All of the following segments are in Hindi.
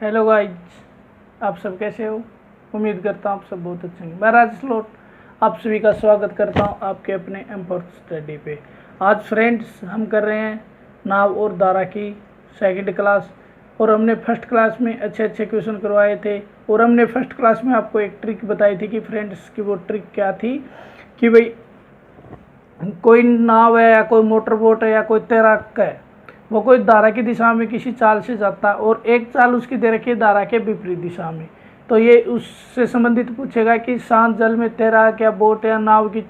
हेलो गाइज, आप सब कैसे हो। उम्मीद करता हूँ आप सब बहुत अच्छे हैं। मैं राजेश लोट आप सभी का स्वागत करता हूँ आपके अपने एम4 स्टडी पे। आज फ्रेंड्स हम कर रहे हैं नाव और धारा की सेकंड क्लास, और हमने फर्स्ट क्लास में अच्छे अच्छे क्वेश्चन करवाए थे। और हमने फर्स्ट क्लास में आपको एक ट्रिक बताई थी कि फ्रेंड्स की वो ट्रिक क्या थी कि भाई कोई नाव है या कोई मोटर बोट है या कोई तैराक है, वो कोई धारा की दिशा में किसी चाल से जाता है और एक चाल उसकी दे रखी है धारा के विपरीत दिशा में, तो ये उससे संबंधित पूछेगा कि शांत जल में तैराक या बोट या नाव की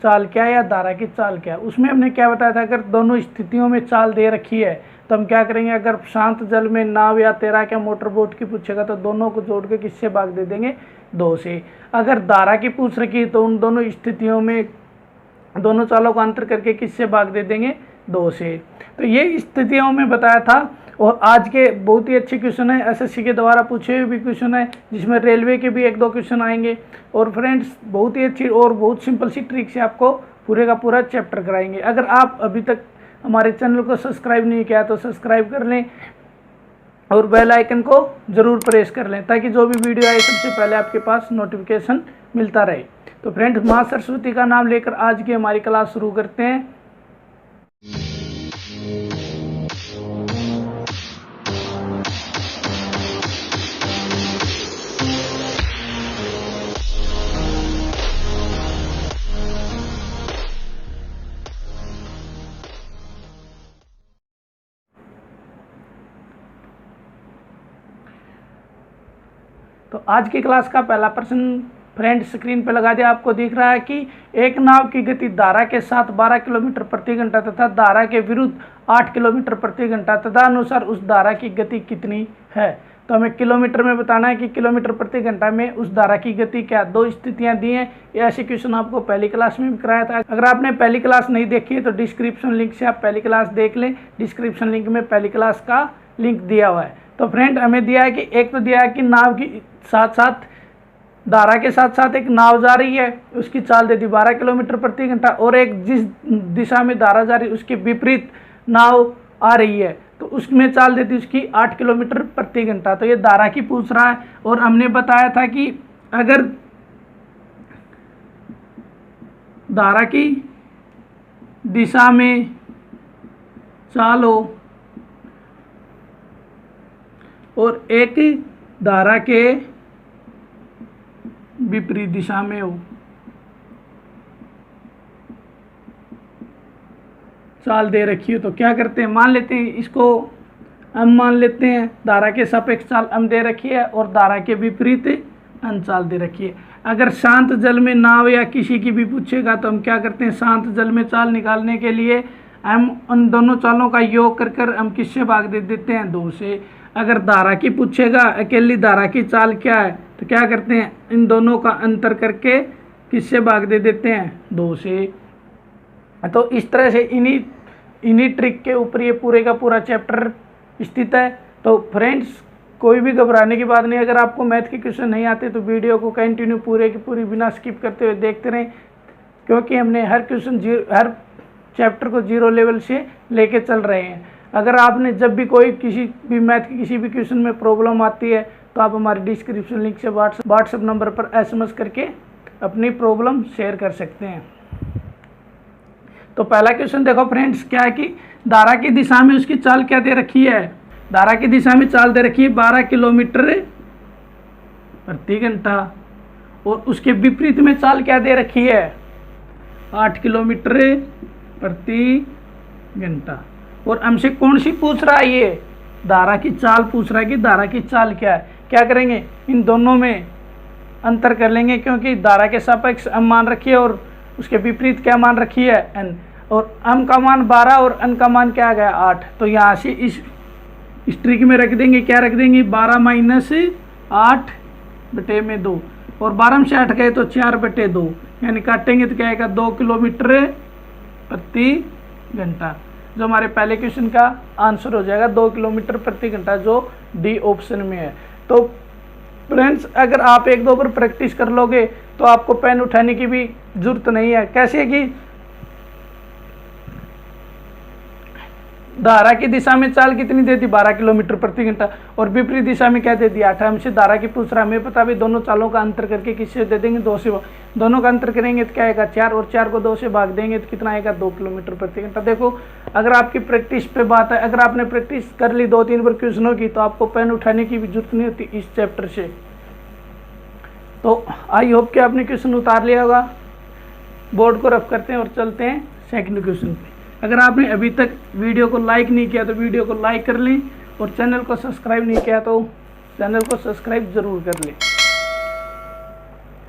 चाल क्या है या धारा की चाल क्या है। उसमें हमने क्या बताया था, अगर दोनों स्थितियों में चाल दे रखी है तो हम क्या करेंगे, अगर शांत जल में नाव या तैराक या मोटर बोट की पूछेगा तो दोनों को जोड़ के किससे भाग दे देंगे, 2 से। अगर धारा की पूछ रखी है तो उन दोनों स्थितियों में दोनों चालों का अंतर करके किससे भाग दे देंगे, 2 से। तो ये स्थितियों में बताया था। और आज के बहुत ही अच्छे क्वेश्चन है, एसएससी के द्वारा पूछे हुए भी क्वेश्चन है, जिसमें रेलवे के भी 1-2 क्वेश्चन आएंगे। और फ्रेंड्स बहुत ही अच्छी और बहुत सिंपल सी ट्रिक से आपको पूरे का पूरा चैप्टर कराएंगे। अगर आप अभी तक हमारे चैनल को सब्सक्राइब नहीं किया तो सब्सक्राइब कर लें और बेल आइकन को ज़रूर प्रेस कर लें, ताकि जो भी वीडियो आए सबसे पहले आपके पास नोटिफिकेशन मिलता रहे। तो फ्रेंड्स, माँ सरस्वती का नाम लेकर आज की हमारी क्लास शुरू करते हैं। तो आज की क्लास का पहला प्रश्न फ्रेंड स्क्रीन पर लगा दिया, आपको दिख रहा है कि एक नाव की गति धारा के साथ 12 किलोमीटर प्रति घंटा तथा धारा के विरुद्ध 8 किलोमीटर प्रति घंटा तदनुसार उस धारा की गति कितनी है। तो हमें किलोमीटर में बताना है कि किलोमीटर प्रति घंटा में उस धारा की गति क्या। 2 स्थितियां दी हैं। ये ऐसे क्वेश्चन आपको पहली क्लास में भी कराया था। अगर आपने पहली क्लास नहीं देखी है तो डिस्क्रिप्शन लिंक से आप पहली क्लास देख लें। डिस्क्रिप्शन लिंक में पहली क्लास का लिंक दिया हुआ है। तो फ्रेंड, हमें दिया है कि एक तो दिया है कि नाव की साथ साथ धारा के साथ साथ एक नाव जा रही है, उसकी चाल दे दी 12 किलोमीटर प्रति घंटा, और एक जिस दिशा में धारा जा रही है उसके विपरीत नाव आ रही है तो उसमें चाल देती उसकी 8 किलोमीटर प्रति घंटा। तो ये धारा की पूछ रहा है। और हमने बताया था कि अगर धारा की दिशा में चाल हो और एक धारा के विपरीत दिशा में हो, चाल दे रखी हो, तो क्या करते हैं, मान लेते हैं इसको हम मान लेते हैं धारा के सापेक्ष चाल हम दे रखी है और धारा के विपरीत अनचाल दे रखी है। अगर शांत जल में नाव या किसी की भी पूछेगा तो हम क्या करते हैं, शांत जल में चाल निकालने के लिए हम उन दोनों चालों का योग कर हम किससे भाग दे देते हैं, 2 से। अगर धारा की पूछेगा, अकेली धारा की चाल क्या है, तो क्या करते हैं, इन दोनों का अंतर करके किससे भाग दे देते हैं, 2 से। तो इस तरह से इन्हीं ट्रिक के ऊपर ये पूरे का पूरा चैप्टर स्थित है। तो फ्रेंड्स, कोई भी घबराने की बात नहीं। अगर आपको मैथ के क्वेश्चन नहीं आते तो वीडियो को कंटिन्यू पूरे की पूरी बिना स्किप करते हुए देखते रहें, क्योंकि हमने हर हर चैप्टर को 0 लेवल से लेके चल रहे हैं। अगर आपने जब भी कोई किसी भी मैथ की किसी भी क्वेश्चन में प्रॉब्लम आती है तो आप हमारे डिस्क्रिप्शन लिंक से व्हाट्सएप नंबर पर SMS करके अपनी प्रॉब्लम शेयर कर सकते हैं। तो पहला क्वेश्चन देखो फ्रेंड्स, क्या है कि धारा की दिशा में उसकी चाल क्या दे रखी है। धारा की दिशा में चाल दे रखी है 12 किलोमीटर प्रति घंटा, और उसके विपरीत में चाल क्या दे रखी है, 8 किलोमीटर प्रति घंटा। और हमसे कौन सी पूछ रहा है, ये धारा की चाल पूछ रहा है कि धारा की चाल क्या है। क्या करेंगे, इन दोनों में अंतर कर लेंगे, क्योंकि धारा के सापेक्ष m मान रखी है और उसके विपरीत क्या मान रखी है, n, और m का मान 12 और n का मान क्या आ गया, 8। तो यहाँ से इस ट्रिक में रख देंगे, क्या रख देंगे, 12 माइनस 8 बटे में 2, और 12 में से 8 गए तो 4 बटे 2, यानी काटेंगे तो क्या आएगा, 2 किलोमीटर प्रति घंटा, जो हमारे पहले क्वेश्चन का आंसर हो जाएगा, 2 किलोमीटर प्रति घंटा, जो डी ऑप्शन में है। तो फ्रेंड्स, अगर आप 1-2 बार प्रैक्टिस कर लोगे तो आपको पेन उठाने की भी जरूरत नहीं है। कैसे कि धारा की दिशा में चाल कितनी दे दी 12 किलोमीटर प्रति घंटा, और विपरीत दिशा में क्या दे दिया 8। हमसे धारा की पूछ रहा है, हमें पता भी दोनों चालों का अंतर करके किससे दे देंगे 2 से, दोनों का अंतर करेंगे तो क्या आएगा 4, और 4 को 2 से भाग देंगे तो कितना आएगा 2 किलोमीटर प्रति घंटा। देखो अगर आपकी प्रैक्टिस पे बात है, अगर आपने प्रैक्टिस कर ली 2-3 बार क्वेश्चनों की तो आपको पेन उठाने की भी जरूरत नहीं होती इस चैप्टर से। तो आई होप कि आपने क्वेश्चन उतार लिया होगा। बोर्ड को रफ करते हैं और चलते हैं सेकंड क्वेश्चन पे। अगर आपने अभी तक वीडियो को लाइक नहीं किया तो वीडियो को लाइक कर लें, और चैनल को सब्सक्राइब नहीं किया तो चैनल को सब्सक्राइब जरूर कर लें।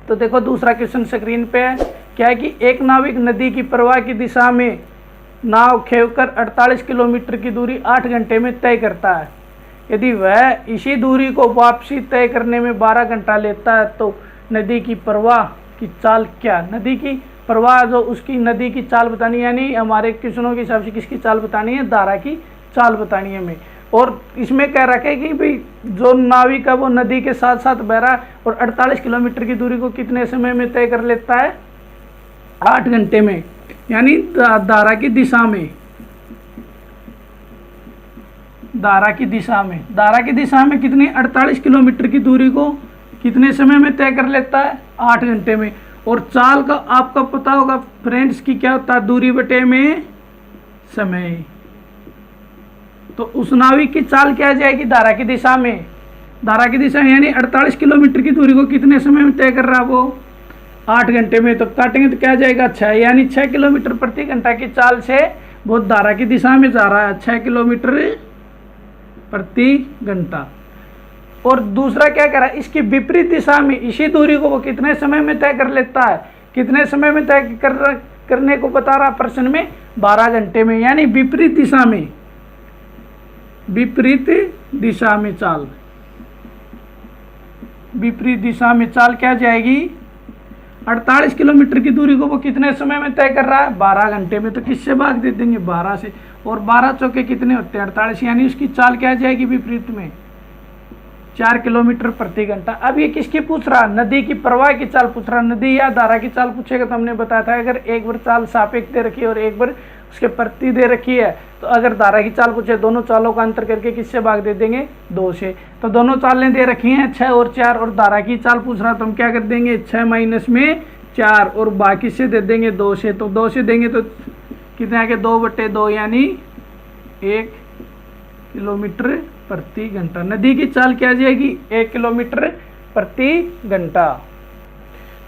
तो देखो दूसरा क्वेश्चन स्क्रीन पे है, क्या है कि एक नाविक नदी की प्रवाह की दिशा में नाव खेवकर 48 किलोमीटर की दूरी 8 घंटे में तय करता है। यदि वह इसी दूरी को वापसी तय करने में 12 घंटा लेता है तो नदी की प्रवाह की चाल क्या? नदी की प्रवाह जो उसकी नदी की चाल बतानी है, यानी हमारे क्वेश्चनों के हिसाब से किसकी चाल बतानी है? धारा की चाल बतानी है हमें। और इसमें कह रखा है कि भाई जो नाविक है वो नदी के साथ साथ बह रहा है और 48 किलोमीटर की दूरी को कितने समय में तय कर लेता है? 8 घंटे में, यानी धारा की दिशा में, धारा की दिशा में कितनी 48 किलोमीटर की दूरी को कितने समय में तय कर लेता है? 8 घंटे में। और चाल का आपका पता होगा फ्रेंड्स की क्या होता है? दूरी बटे में समय। तो उस नाविक की चाल क्या आ जाएगी? धारा की दिशा में, यानी 48 किलोमीटर की दूरी को कितने समय में तय कर रहा है वो? 8 घंटे में। तो काटेंगे तो क्या जाएगा 6, यानी 6 किलोमीटर प्रति घंटा की चाल से वो धारा की दिशा में जा रहा है, 6 किलोमीटर प्रति घंटा। और दूसरा क्या कर रहा है? इसकी विपरीत दिशा में इसी दूरी को वो कितने समय में तय कर लेता है? कितने समय में तय करने को बता रहा प्रश्न में? 12 घंटे में, यानी विपरीत दिशा में, चाल, विपरीत दिशा में चाल क्या जाएगी? 48 किलोमीटर की दूरी को वो कितने समय में तय कर रहा है? 12 घंटे में। तो किससे भाग दे देंगे? 12 से, और 12 चौके कितने होते हैं? 48, यानी उसकी चाल क्या जाएगी विपरीत में? 4 किलोमीटर प्रति घंटा। अब ये किसकी पूछ रहा? नदी की प्रवाह की चाल पूछ रहा। नदी या धारा की चाल पूछेगा तो हमने बताया था अगर एक बार चाल सापेक्ष दे रखी है और एक बार उसके प्रति दे रखी है, तो अगर धारा की चाल पूछे दोनों चालों का अंतर करके किससे भाग दे देंगे? 2 से। तो दोनों चालें दे रखी हैं 6 और 4, और धारा की चाल पूछ रहा तो हम क्या कर देंगे? 6 माइनस में 4, और बाकी से दे देंगे 2 से। तो 2 से देंगे तो कितने आगे? 2/2, यानी 1 किलोमीटर प्रति घंटा। नदी की चाल क्या आ जाएगी? 1 किलोमीटर प्रति घंटा।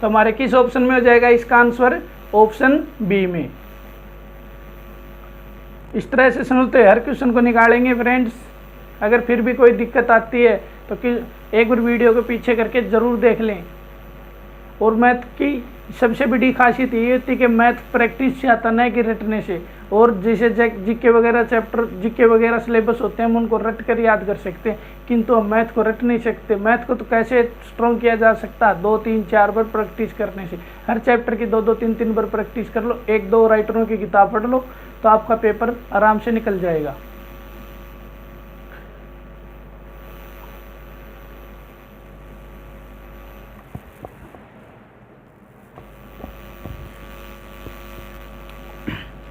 तो हमारे किस ऑप्शन में हो जाएगा इसका आंसर? ऑप्शन बी में। इस तरह से समझते हर क्वेश्चन को निकालेंगे फ्रेंड्स। अगर फिर भी कोई दिक्कत आती है तो एक बार वीडियो को पीछे करके ज़रूर देख लें। और मैथ की सबसे बड़ी खासियत ये होती है कि मैथ प्रैक्टिस से आता नहीं कि रटने से। और जैसे जीके वगैरह चैप्टर, जीके वगैरह सिलेबस होते हैं हम उनको रट कर याद कर सकते हैं, किंतु हम मैथ को रट नहीं सकते। मैथ को तो कैसे स्ट्रॉन्ग किया जा सकता है? 2-3-4 बार प्रैक्टिस करने से। हर चैप्टर की 2-3 बार प्रैक्टिस कर लो, 1-2 राइटरों की किताब पढ़ लो, तो आपका पेपर आराम से निकल जाएगा।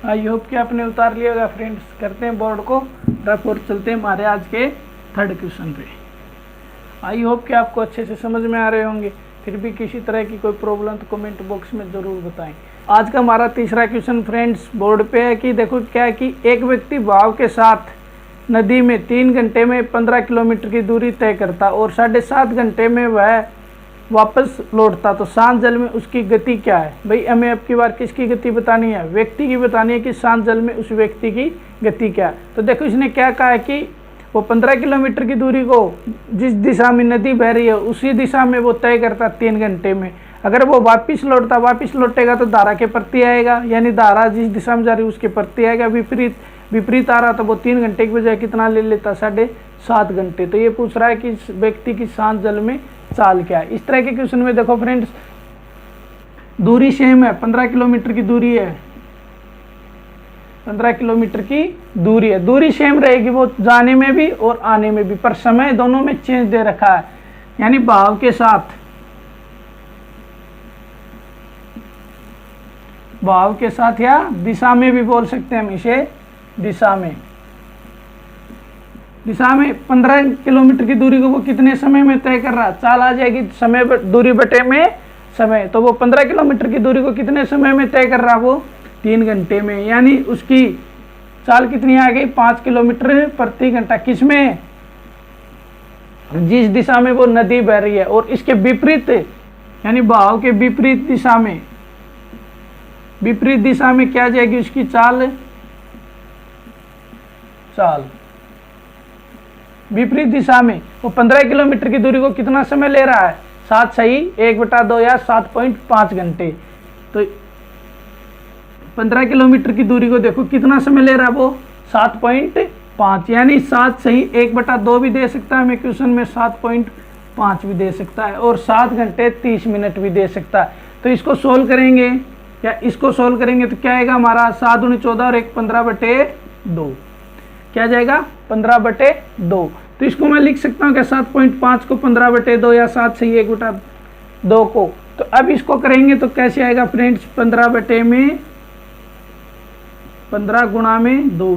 आई होप कि आपने उतार लिया होगा फ्रेंड्स। करते हैं बोर्ड को रफ और चलते हैं हमारे आज के थर्ड क्वेश्चन पे। आई होप कि आपको अच्छे से समझ में आ रहे होंगे। फिर भी किसी तरह की कोई प्रॉब्लम तो कमेंट बॉक्स में ज़रूर बताएं। आज का हमारा तीसरा क्वेश्चन फ्रेंड्स बोर्ड पे है कि देखो क्या है कि एक व्यक्ति भाव के साथ नदी में 3 घंटे में 15 किलोमीटर की दूरी तय करता और 7.5 घंटे में वह वापस लौटता, तो शांत जल में उसकी गति क्या है? भाई हमें अब की बार किसकी गति बतानी है? व्यक्ति की बतानी है कि शांत जल में उस व्यक्ति की गति क्या है। तो देखो इसने क्या कहा है कि वो 15 किलोमीटर की दूरी को जिस दिशा में नदी बह रही है उसी दिशा में वो तय करता 3 घंटे में। अगर वो वापस लौटेगा तो धारा के प्रति आएगा, यानी धारा जिस दिशा में जा रही है उसके प्रति आएगा। विपरीत आ रहा तो वो 3 घंटे की बजाय कितना ले लेता? 7.5 घंटे। तो ये पूछ रहा है कि व्यक्ति की शांत जल में चाल क्या है। इस तरह के क्वेश्चन में देखो फ्रेंड्स दूरी सेम है, 15 किलोमीटर की दूरी है, 15 किलोमीटर की दूरी है। दूरी सेम रहेगी वो जाने में भी और आने में भी, पर समय दोनों में चेंज दे रखा है, यानी भाव के साथ या दिशा में भी बोल सकते हैं हम इसे, दिशा में। दिशा में 15 किलोमीटर की दूरी को वो कितने समय में तय कर रहा, चाल आ जाएगी समय दूरी बटे में समय, तो वो 15 किलोमीटर की दूरी को कितने समय में तय कर रहा, वो 3 घंटे में। यानी उसकी चाल कितनी आ गई, 5 किलोमीटर प्रति घंटा। किसमें, जिस दिशा में वो नदी बह रही है। और इसके विपरीत यानी बहाव के विपरीत दिशा में, विपरीत दिशा में क्या जाएगी उसकी चाल, चाल विपरीत दिशा में वो 15 किलोमीटर की दूरी को कितना समय ले रहा है, 7 सही 1/2 या 7.5 घंटे। तो 15 किलोमीटर की दूरी को देखो कितना समय ले रहा है वो, 7.5, यानी 7 सही 1/2 भी दे सकता है हमें क्वेश्चन में, 7.5 भी दे सकता है, और 7 घंटे 30 मिनट भी दे सकता है। तो इसको सोल्व करेंगे, या इसको सोल्व करेंगे तो क्या आएगा हमारा, 7 दूनी 14 और 1 15/2, क्या जाएगा 15/2। तो इसको मैं लिख सकता हूँ क्या, 7.5 को 15/2 या 7 सही 1/2 को। तो अब इसको करेंगे तो कैसे आएगा फ्रेंड्स, 15 गुणा में 2,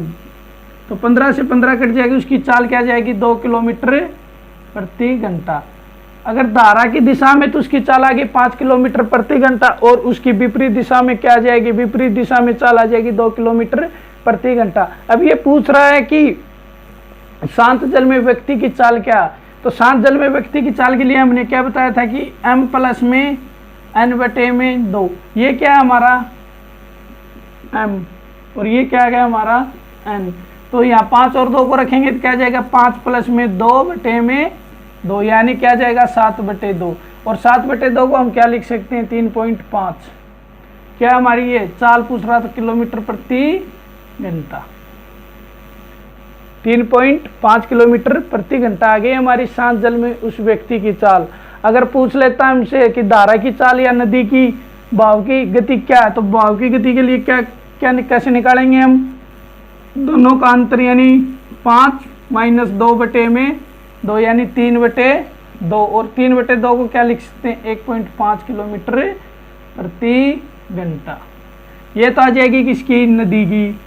तो 15 से 15 कट जाएगी, उसकी चाल क्या जाएगी 2 किलोमीटर प्रति घंटा। अगर धारा की दिशा में तो उसकी चाल आ गई 5 किलोमीटर प्रति घंटा, और उसकी विपरीत दिशा में क्या जाएगी, विपरीत दिशा में चाल आ जाएगी 2 किलोमीटर प्रति घंटा। अब ये पूछ रहा है कि शांत जल में व्यक्ति की चाल क्या, तो शांत जल में व्यक्ति की चाल के लिए हमने क्या बताया था कि m प्लस में n/2, ये क्या है हमारा m, और ये क्या गया हमारा n। तो यहाँ 5 और 2 को रखेंगे तो क्या जाएगा, 5 प्लस में 2/2, यानी क्या जाएगा 7/2, और 7/2 को हम क्या लिख सकते हैं 3.5। क्या हमारी ये चाल पूछ रहा था किलोमीटर प्रति घंटा, 3.5 किलोमीटर प्रति घंटा आ गई हमारी शांत जल में उस व्यक्ति की चाल। अगर पूछ लेता है हमसे कि धारा की चाल या नदी की बहाव की गति क्या है, तो बहाव की गति के लिए क्या क्या कैसे निकालेंगे हम, दोनों का अंतर यानी 5 माइनस 2/2 यानी 3/2, और 3/2 को क्या लिख सकते हैं 1.5 किलोमीटर प्रति घंटा। ये तो आ जाएगी किसकी, नदी की,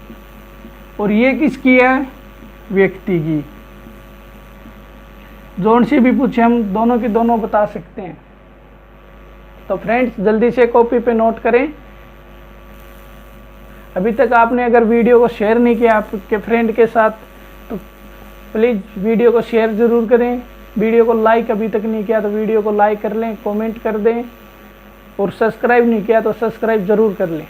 और ये किसकी है, व्यक्ति की। जोन से भी पूछे हम दोनों के दोनों बता सकते हैं। तो फ्रेंड्स जल्दी से कॉपी पे नोट करें। अभी तक आपने अगर वीडियो को शेयर नहीं किया आपके फ्रेंड के साथ, तो प्लीज़ वीडियो को शेयर ज़रूर करें। वीडियो को लाइक अभी तक नहीं किया तो वीडियो को लाइक कर लें, कमेंट कर दें, और सब्सक्राइब नहीं किया तो सब्सक्राइब ज़रूर कर लें।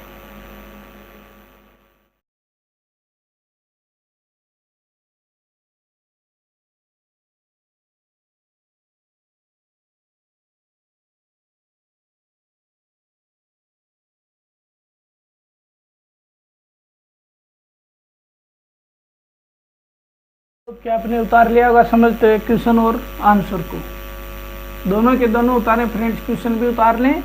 तो क्या आपने उतार लिया होगा समझते हैं क्वेश्चन और आंसर को, दोनों के दोनों उतारें फ्रेंड्स, क्वेश्चन भी उतार लें।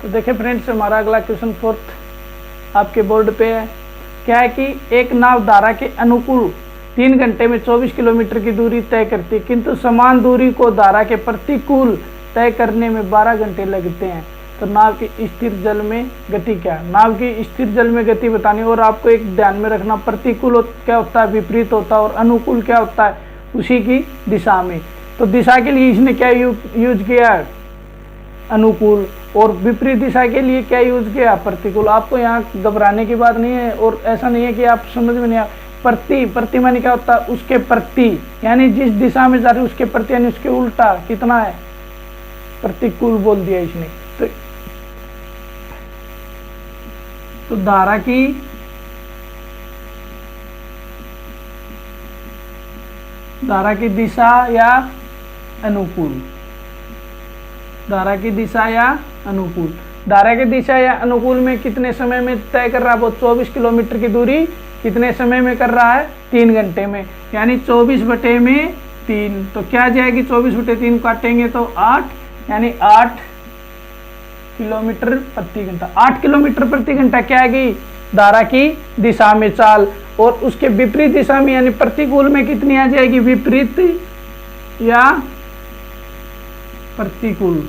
तो देखिए फ्रेंड्स हमारा अगला क्वेश्चन 4th आपके बोर्ड पे है। क्या है कि एक नाव धारा के अनुकूल 3 घंटे में 24 किलोमीटर की दूरी तय करती है, किंतु समान दूरी को धारा के प्रतिकूल तय करने में 12 घंटे लगते हैं। तो नाव की स्थिर जल में गति क्या है, नाव की स्थिर जल में गति बतानी। और आपको एक ध्यान में रखना, प्रतिकूल क्या होता है, विपरीत होता है, और अनुकूल क्या होता है, उसी की दिशा में। तो दिशा के लिए इसने क्या यूज किया है, अनुकूल, और विपरीत दिशा के लिए क्या यूज किया, प्रतिकूल। आपको यहाँ घबराने की बात नहीं है, और ऐसा नहीं है कि आप समझ में नहीं आ। प्रति मानी क्या होता है, उसके प्रति, यानी जिस दिशा में जा रही है उसके प्रति, यानी उसके उल्टा कितना है, प्रतिकूल बोल दिया इसने। तो धारा की दिशा या अनुकूल, धारा की दिशा या अनुकूल, धारा की दिशा या अनुकूल में कितने समय में तय कर रहा है वो, 24 किलोमीटर की दूरी कितने समय में कर रहा है, 3 घंटे में, यानी 24/3। तो क्या जाएगी 24/3 काटेंगे तो 8, यानी 8 किलोमीटर प्रति घंटा। 8 किलोमीटर प्रति घंटा क्या आएगी, धारा की दिशा में चाल, और उसके विपरीत दिशा में यानी प्रतिकूल में कितनी आ जाएगी, विपरीत या प्रतिकूल।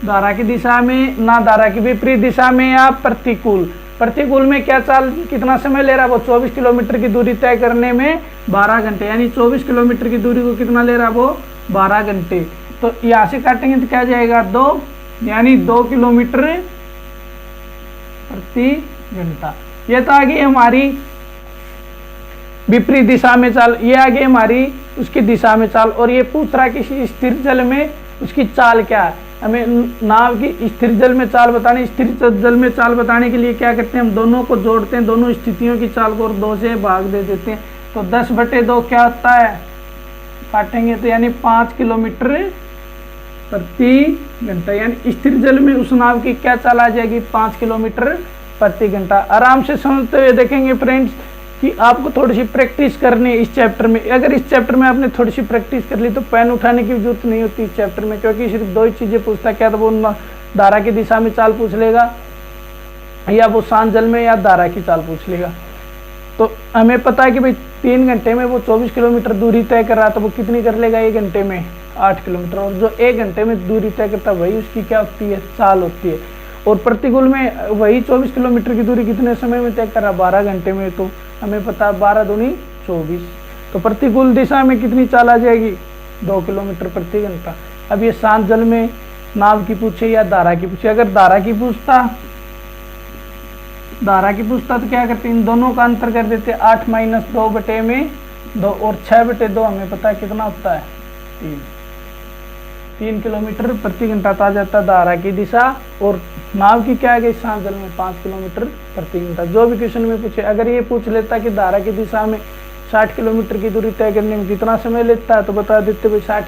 धारा की दिशा में, ना धारा की विपरीत दिशा में या प्रतिकूल। प्रतिकूल में क्या चाल कितना समय ले रहा है वो 24 किलोमीटर की दूरी तय करने में 12 घंटे, यानी 24 किलोमीटर की दूरी को कितना ले रहा है वो 12 घंटे। तो यहाँ से काटेंगे तो क्या जाएगा 2, यानी 2 किलोमीटर प्रति घंटा। ये तो आ गई हमारी विपरीत दिशा में चाल, ये आ गई हमारी उसकी दिशा में चाल। और ये पूछ रहा कि स्थिर जल में उसकी चाल क्या है, हमें नाव की स्थिर जल में चाल बताने। स्थिर जल में चाल बताने के लिए क्या करते हैं, हम दोनों को जोड़ते हैं, दोनों स्थितियों की चाल को, और 2 से भाग दे देते हैं। तो 10/2 क्या होता है, काटेंगे तो यानी 5 किलोमीटर प्रति घंटा। यानी स्थिर जल में उस नाव की क्या चाल आ जाएगी 5 किलोमीटर प्रति घंटा। आराम से समझते हुए देखेंगे फ्रेंड्स कि आपको थोड़ी सी प्रैक्टिस करनी है इस चैप्टर में। अगर इस चैप्टर में आपने थोड़ी सी प्रैक्टिस कर ली तो पेन उठाने की जरूरत नहीं होती इस चैप्टर में, क्योंकि सिर्फ 2 ही चीज़ें पूछता है, क्या तो वो धारा की दिशा में चाल पूछ लेगा, या वो शांत जल में या धारा की चाल पूछ लेगा। तो हमें पता है कि भाई 3 घंटे में वो 24 किलोमीटर दूरी तय कर रहा, तो वो कितनी कर लेगा 1 घंटे में 8 किलोमीटर। और जो 1 घंटे में दूरी तय करता है वही उसकी क्या होती है, चाल होती है। और प्रतिकूल में वही 24 किलोमीटर की दूरी कितने समय में तय कर रहा, 12 घंटे में। तो हमें पता है 12 दूनी 24, तो प्रतिकूल दिशा में कितनी चाल आ जाएगी 2 किलोमीटर प्रति घंटा। अब ये शांत जल में नाव की पूछे या धारा की पूछे, अगर धारा की पूछता तो क्या करते, इन दोनों का अंतर कर देते, 8 - 2 में 2, और 6/2 हमें पता है कितना होता है 3 किलोमीटर प्रति घंटा आ जाता है धारा की दिशा। और नाव की क्या आ गई शांत जल में 5 किलोमीटर प्रति घंटा। जो भी क्वेश्चन में पूछे, अगर ये पूछ लेता कि धारा की दिशा में 60 किलोमीटर की दूरी तय करने में कितना समय लेता है, तो बता देते भाई 60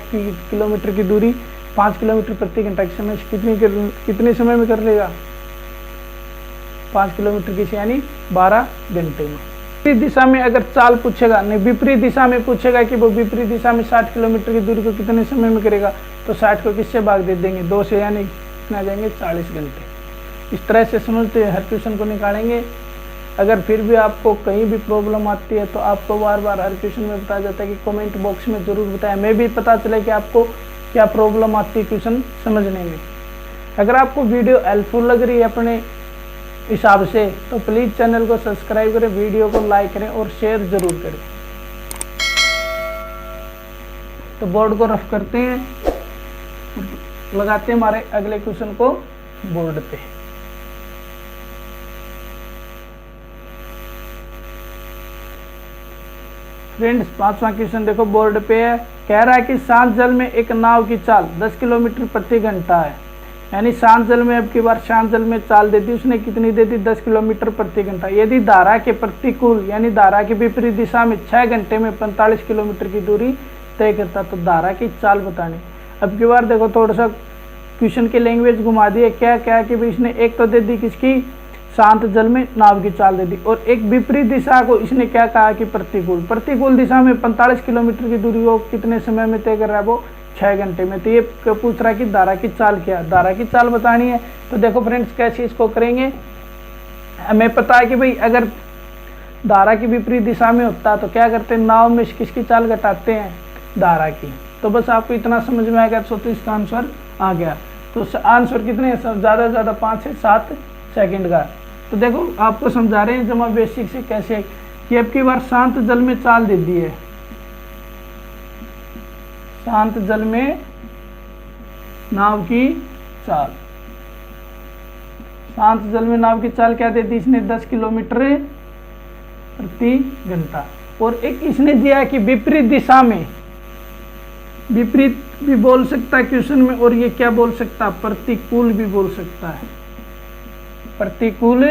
किलोमीटर की दूरी 5 किलोमीटर प्रति घंटा के समय कितने समय में कर लेगा 5 किलोमीटर की, यानी 12 घंटे में। विपरीत दिशा में अगर चाल पूछेगा, नहीं विपरीत दिशा में पूछेगा कि वो विपरीत दिशा में 60 किलोमीटर की दूरी को कितने समय में करेगा, तो 60 को किससे भाग दे देंगे 2 से, यानी कितना जाएंगे 40 घंटे। इस तरह से समझते हर क्वेश्चन को निकालेंगे। अगर फिर भी आपको कहीं भी प्रॉब्लम आती है तो आपको बार बार हर क्वेश्चन में बताया जाता है कि कमेंट बॉक्स में ज़रूर बताएं, हमें भी पता चले कि आपको क्या प्रॉब्लम आती है क्वेश्चन समझने में। अगर आपको वीडियो हेल्पफुल लग रही है अपने हिसाब से तो प्लीज़ चैनल को सब्सक्राइब करें, वीडियो को लाइक करें और शेयर ज़रूर करें। तो बोर्ड को रफ करते हैं, लगाते हैं हमारे अगले क्वेश्चन को बोर्ड पे। फ्रेंड्स 5वां क्वेश्चन देखो बोर्ड पे है, कह रहा है कि शांत जल में एक नाव की चाल 10 किलोमीटर प्रति घंटा है। यानी शांत जल में अब की बार शांत जल में चाल देती, उसने कितनी दे दी 10 किलोमीटर प्रति घंटा। यदि धारा के प्रतिकूल यानी धारा के विपरीत दिशा में 6 घंटे में 45 किलोमीटर की दूरी तय करता, तो धारा की चाल बतानी। अब की बार देखो थोड़ा सा क्वेश्चन की लैंग्वेज घुमा दी है, क्या क्या कि भाई इसने एक तो दे दी किसकी शांत जल में नाव की चाल दे दी, और एक विपरीत दिशा को इसने क्या कहा कि प्रतिकूल दिशा में 45 किलोमीटर की दूरी को कितने समय में तय कर रहा है वो 6 घंटे में। तो ये पूछ रहा है कि धारा की चाल क्या, धारा की चाल बतानी है। तो देखो फ्रेंड्स कैसे इसको करेंगे, हमें पता है कि भाई अगर धारा की विपरीत दिशा में होता तो क्या करते हैं, नाव में किसकी चाल घटाते हैं, धारा की। तो बस आपको इतना समझ में आएगा, तो इसका आंसर आ गया। तो आंसर कितने ज़्यादा से ज़्यादा 5 से 7 सेकंड का। तो देखो आपको समझा रहे हैं जमा बेसिक से कैसे कि अब की बार शांत जल में चाल दे दी है, शांत जल में नाव की चाल, शांत जल में नाव की चाल क्या दे दी इसने 10 किलोमीटर प्रति घंटा। और एक इसने दिया कि विपरीत दिशा में, विपरीत भी बोल सकता है क्वेश्चन में, और ये क्या बोल सकता है, प्रतिकूल भी बोल सकता है, प्रतिकूल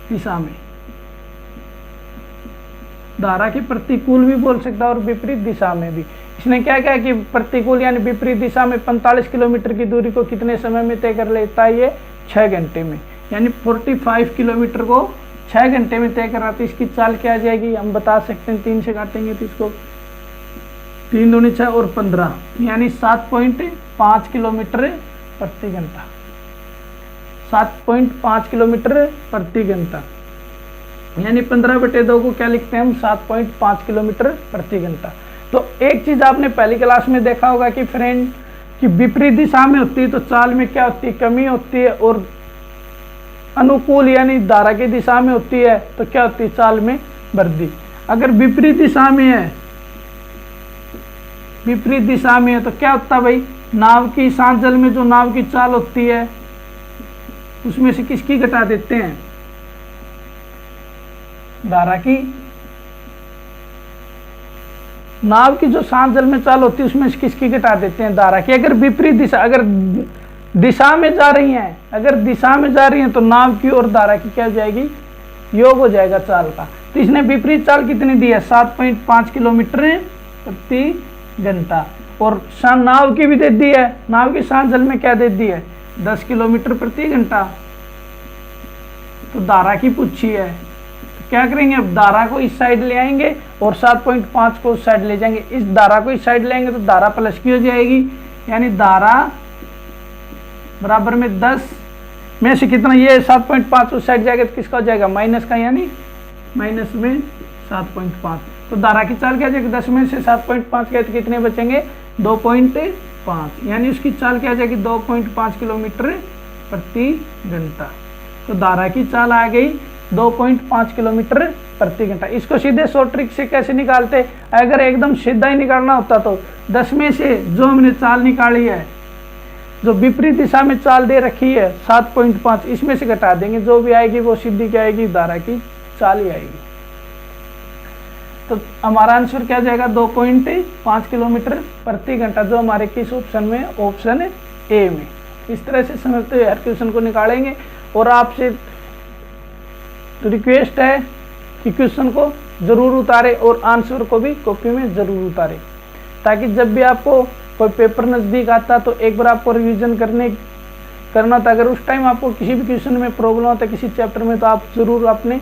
दिशा में धारा के प्रतिकूल भी बोल सकता है और विपरीत दिशा में भी। इसने क्या कहा कि प्रतिकूल यानी विपरीत दिशा में 45 किलोमीटर की दूरी को कितने समय में तय कर लेता है, ये 6 घंटे में। यानी 45 किलोमीटर को 6 घंटे में तय कराते, इसकी चाल क्या आ जाएगी हम बता सकते हैं, 3 से काटेंगे तो इसको 3 दूनी 6 और 15 यानी 7.5 किलोमीटर प्रति घंटा, 7.5 किलोमीटर प्रति घंटा। यानी 15/2 को क्या लिखते हैं हम 7.5 किलोमीटर प्रति घंटा। तो एक चीज़ आपने पहली क्लास में देखा होगा कि फ्रेंड कि विपरीत दिशा में होती है तो चाल में क्या होती है, कमी होती है, और अनुकूल यानी धारा की दिशा में होती है तो क्या होती है, चाल में वृद्धि। अगर विपरीत दिशा में है, विपरीत दिशा में है तो क्या होता है भाई, नाव की शांत जल में जो नाव की चाल होती है उसमें से किसकी घटा देते हैं, धारा की। नाव की जो शांत जल में चाल होती है उसमें से किसकी घटा देते हैं, धारा की। अगर विपरीत दिशा, अगर दिशा में जा रही हैं, अगर दिशा में जा रही हैं तो नाव की और धारा की क्या हो जाएगी, योग हो जाएगा चाल का। तो इसने विपरीत चाल कितनी दी है, 7.5 किलोमीटर प्रति घंटा, और नाव की भी दे दी है, नाव की शांत जल में क्या दे दी है, 10 किलोमीटर प्रति घंटा। तो धारा की पूछी है, तो क्या करेंगे, अब धारा को इस साइड ले आएंगे और 7.5 को उस साइड ले जाएंगे। इस धारा को इस साइड लेंगे तो धारा प्लस की हो जाएगी, यानी धारा बराबर में 10 में से कितना, ये 7.5 उस साइड जाएगा तो किसका हो जाएगा, माइनस का, यानी माइनस में 7.5। तो धारा की चाल क्या जाएगी, 10 में से 7.5 गए तो कितने बचेंगे, 2.5, यानी उसकी चाल क्या जाएगी, 2.5 किलोमीटर प्रति घंटा। तो धारा की चाल आ गई 2.5 किलोमीटर प्रति घंटा। इसको सीधे शॉर्ट ट्रिक से कैसे निकालते, अगर एकदम सीधा ही निकालना होता तो 10 में से जो हमने चाल निकाली है, जो विपरीत दिशा में चाल दे रखी है 7.5, इसमें से घटा देंगे, जो भी आएगी वो सीधी क्या आएगी, धारा की चाल ही आएगी। तो हमारा आंसर क्या जाएगा, 2.5 किलोमीटर प्रति घंटा, जो हमारे किस ऑप्शन में, ऑप्शन ए में। इस तरह से समझते हुए हर क्वेश्चन को निकालेंगे। और आपसे रिक्वेस्ट है कि क्वेश्चन को जरूर उतारे और आंसर को भी कॉपी में जरूर उतारे, ताकि जब भी आपको कोई पेपर नज़दीक आता तो एक बार आपको रिवीजन करना था। अगर उस टाइम आपको किसी भी क्वेश्चन में प्रॉब्लम होता है किसी चैप्टर में, तो आप ज़रूर अपने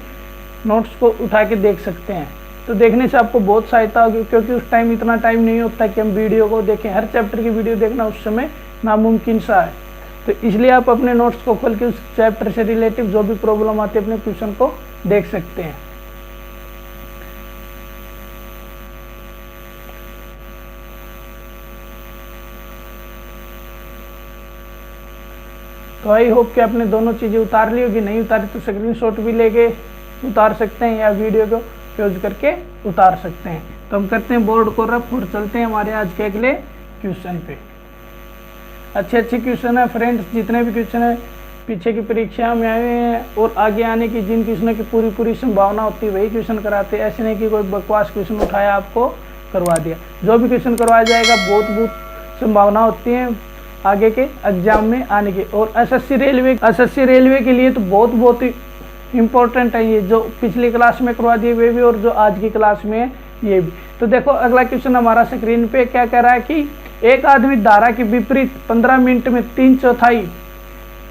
नोट्स को उठा के देख सकते हैं। तो देखने से आपको बहुत सहायता होगी, क्योंकि उस टाइम इतना टाइम नहीं होता कि हम वीडियो को देखें। हर चैप्टर की वीडियो देखना उस समय नामुमकिन सा है। तो इसलिए आप अपने नोट्स को खोल के उस चैप्टर से रिलेटिव जो भी प्रॉब्लम आती है अपने क्वेश्चन को देख सकते हैं। तो आई होप कि आपने दोनों चीज़ें उतार ली होगी। नहीं उतारी तो स्क्रीनशॉट भी लेके उतार सकते हैं या वीडियो को पॉज करके उतार सकते हैं। तो हम करते हैं बोर्ड को रफ और चलते हैं हमारे आज के अगले क्वेश्चन पे। अच्छे क्वेश्चन है फ्रेंड्स, जितने भी क्वेश्चन है पीछे की परीक्षा में आए हुए हैं और आगे आने की जिन क्वेश्चनों की पूरी संभावना होती है वही क्वेश्चन कराते हैं। ऐसे नहीं कि कोई बकवास क्वेश्चन उठाया आपको करवा दिया। जो भी क्वेश्चन करवाया जाएगा बहुत संभावना होती है आगे के एग्जाम में आने की। और एसएससी रेलवे के लिए तो बहुत ही इम्पोर्टेंट है ये, जो पिछली क्लास में करवा दिए वे भी और जो आज की क्लास में है ये भी। तो देखो अगला क्वेश्चन हमारा स्क्रीन पे क्या कह रहा है कि एक आदमी धारा के विपरीत 15 मिनट में 3/4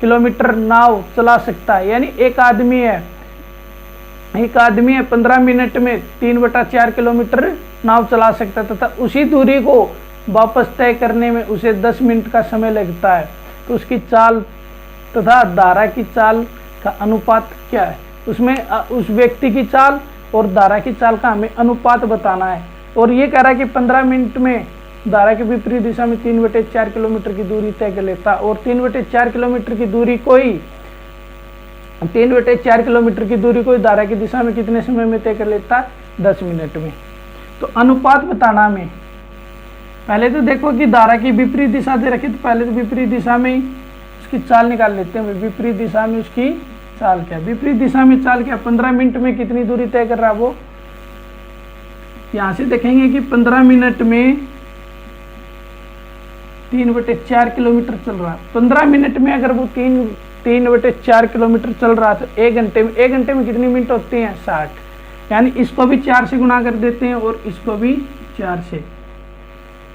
किलोमीटर नाव चला सकता है। यानी एक आदमी है 15 मिनट में 3/4 किलोमीटर नाव चला सकता है तथा उसी दूरी को वापस तय करने में उसे 10 मिनट का समय लगता है। तो उसकी चाल तथा धारा की चाल का अनुपात क्या है, उसमें उस व्यक्ति की चाल और धारा की चाल का हमें अनुपात बताना है। और ये कह रहा है कि 15 मिनट में धारा के विपरीत दिशा में 3/4 किलोमीटर की दूरी तय कर लेता, और 3/4 किलोमीटर की दूरी कोई 3/4 किलोमीटर की दूरी कोई धारा की दिशा में कितने समय में तय कर लेता है, 10 मिनट में। तो अनुपात बताना हमें, पहले तो देखो कि धारा की विपरीत दिशा दे रखी, तो पहले तो विपरीत दिशा में ही उसकी चाल निकाल लेते हैं। विपरीत दिशा में उसकी चाल क्या, विपरीत दिशा में चाल क्या, 15 मिनट में कितनी दूरी तय कर रहा है वो। यहां से देखेंगे कि 15 मिनट में 3/4 किलोमीटर चल रहा है। 15 मिनट में अगर वो 3/4 किलोमीटर चल रहा है तो 1 घंटे में कितनी मिनट होती हैं, 60। यानी इसको भी 4 से गुणा कर देते हैं और इसको भी 4 से।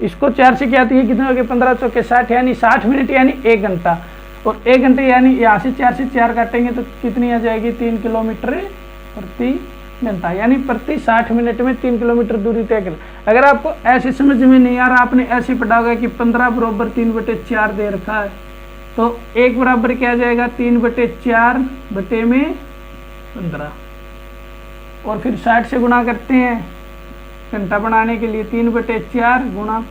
इसको 4 से क्या आती है, कितने हो गए, 15 चौके 60, यानी 60 मिनट यानी 1 घंटा। और 1 घंटे यानी यहाँ से 4 से 4 काटेंगे तो कितनी आ जाएगी, 3 किलोमीटर प्रति घंटा। यानी प्रति 60 मिनट में 3 किलोमीटर दूरी तय कर। अगर आपको ऐसे समझ में नहीं आ रहा, आपने ऐसे पढ़ा होगा कि 15 बराबर 3/4 दे रखा है, तो 1 बराबर क्या आ जाएगा, 3/4 बटे में 15, और फिर 60 से गुणा करते हैं घंटा बनाने के लिए। 3/4 गुणा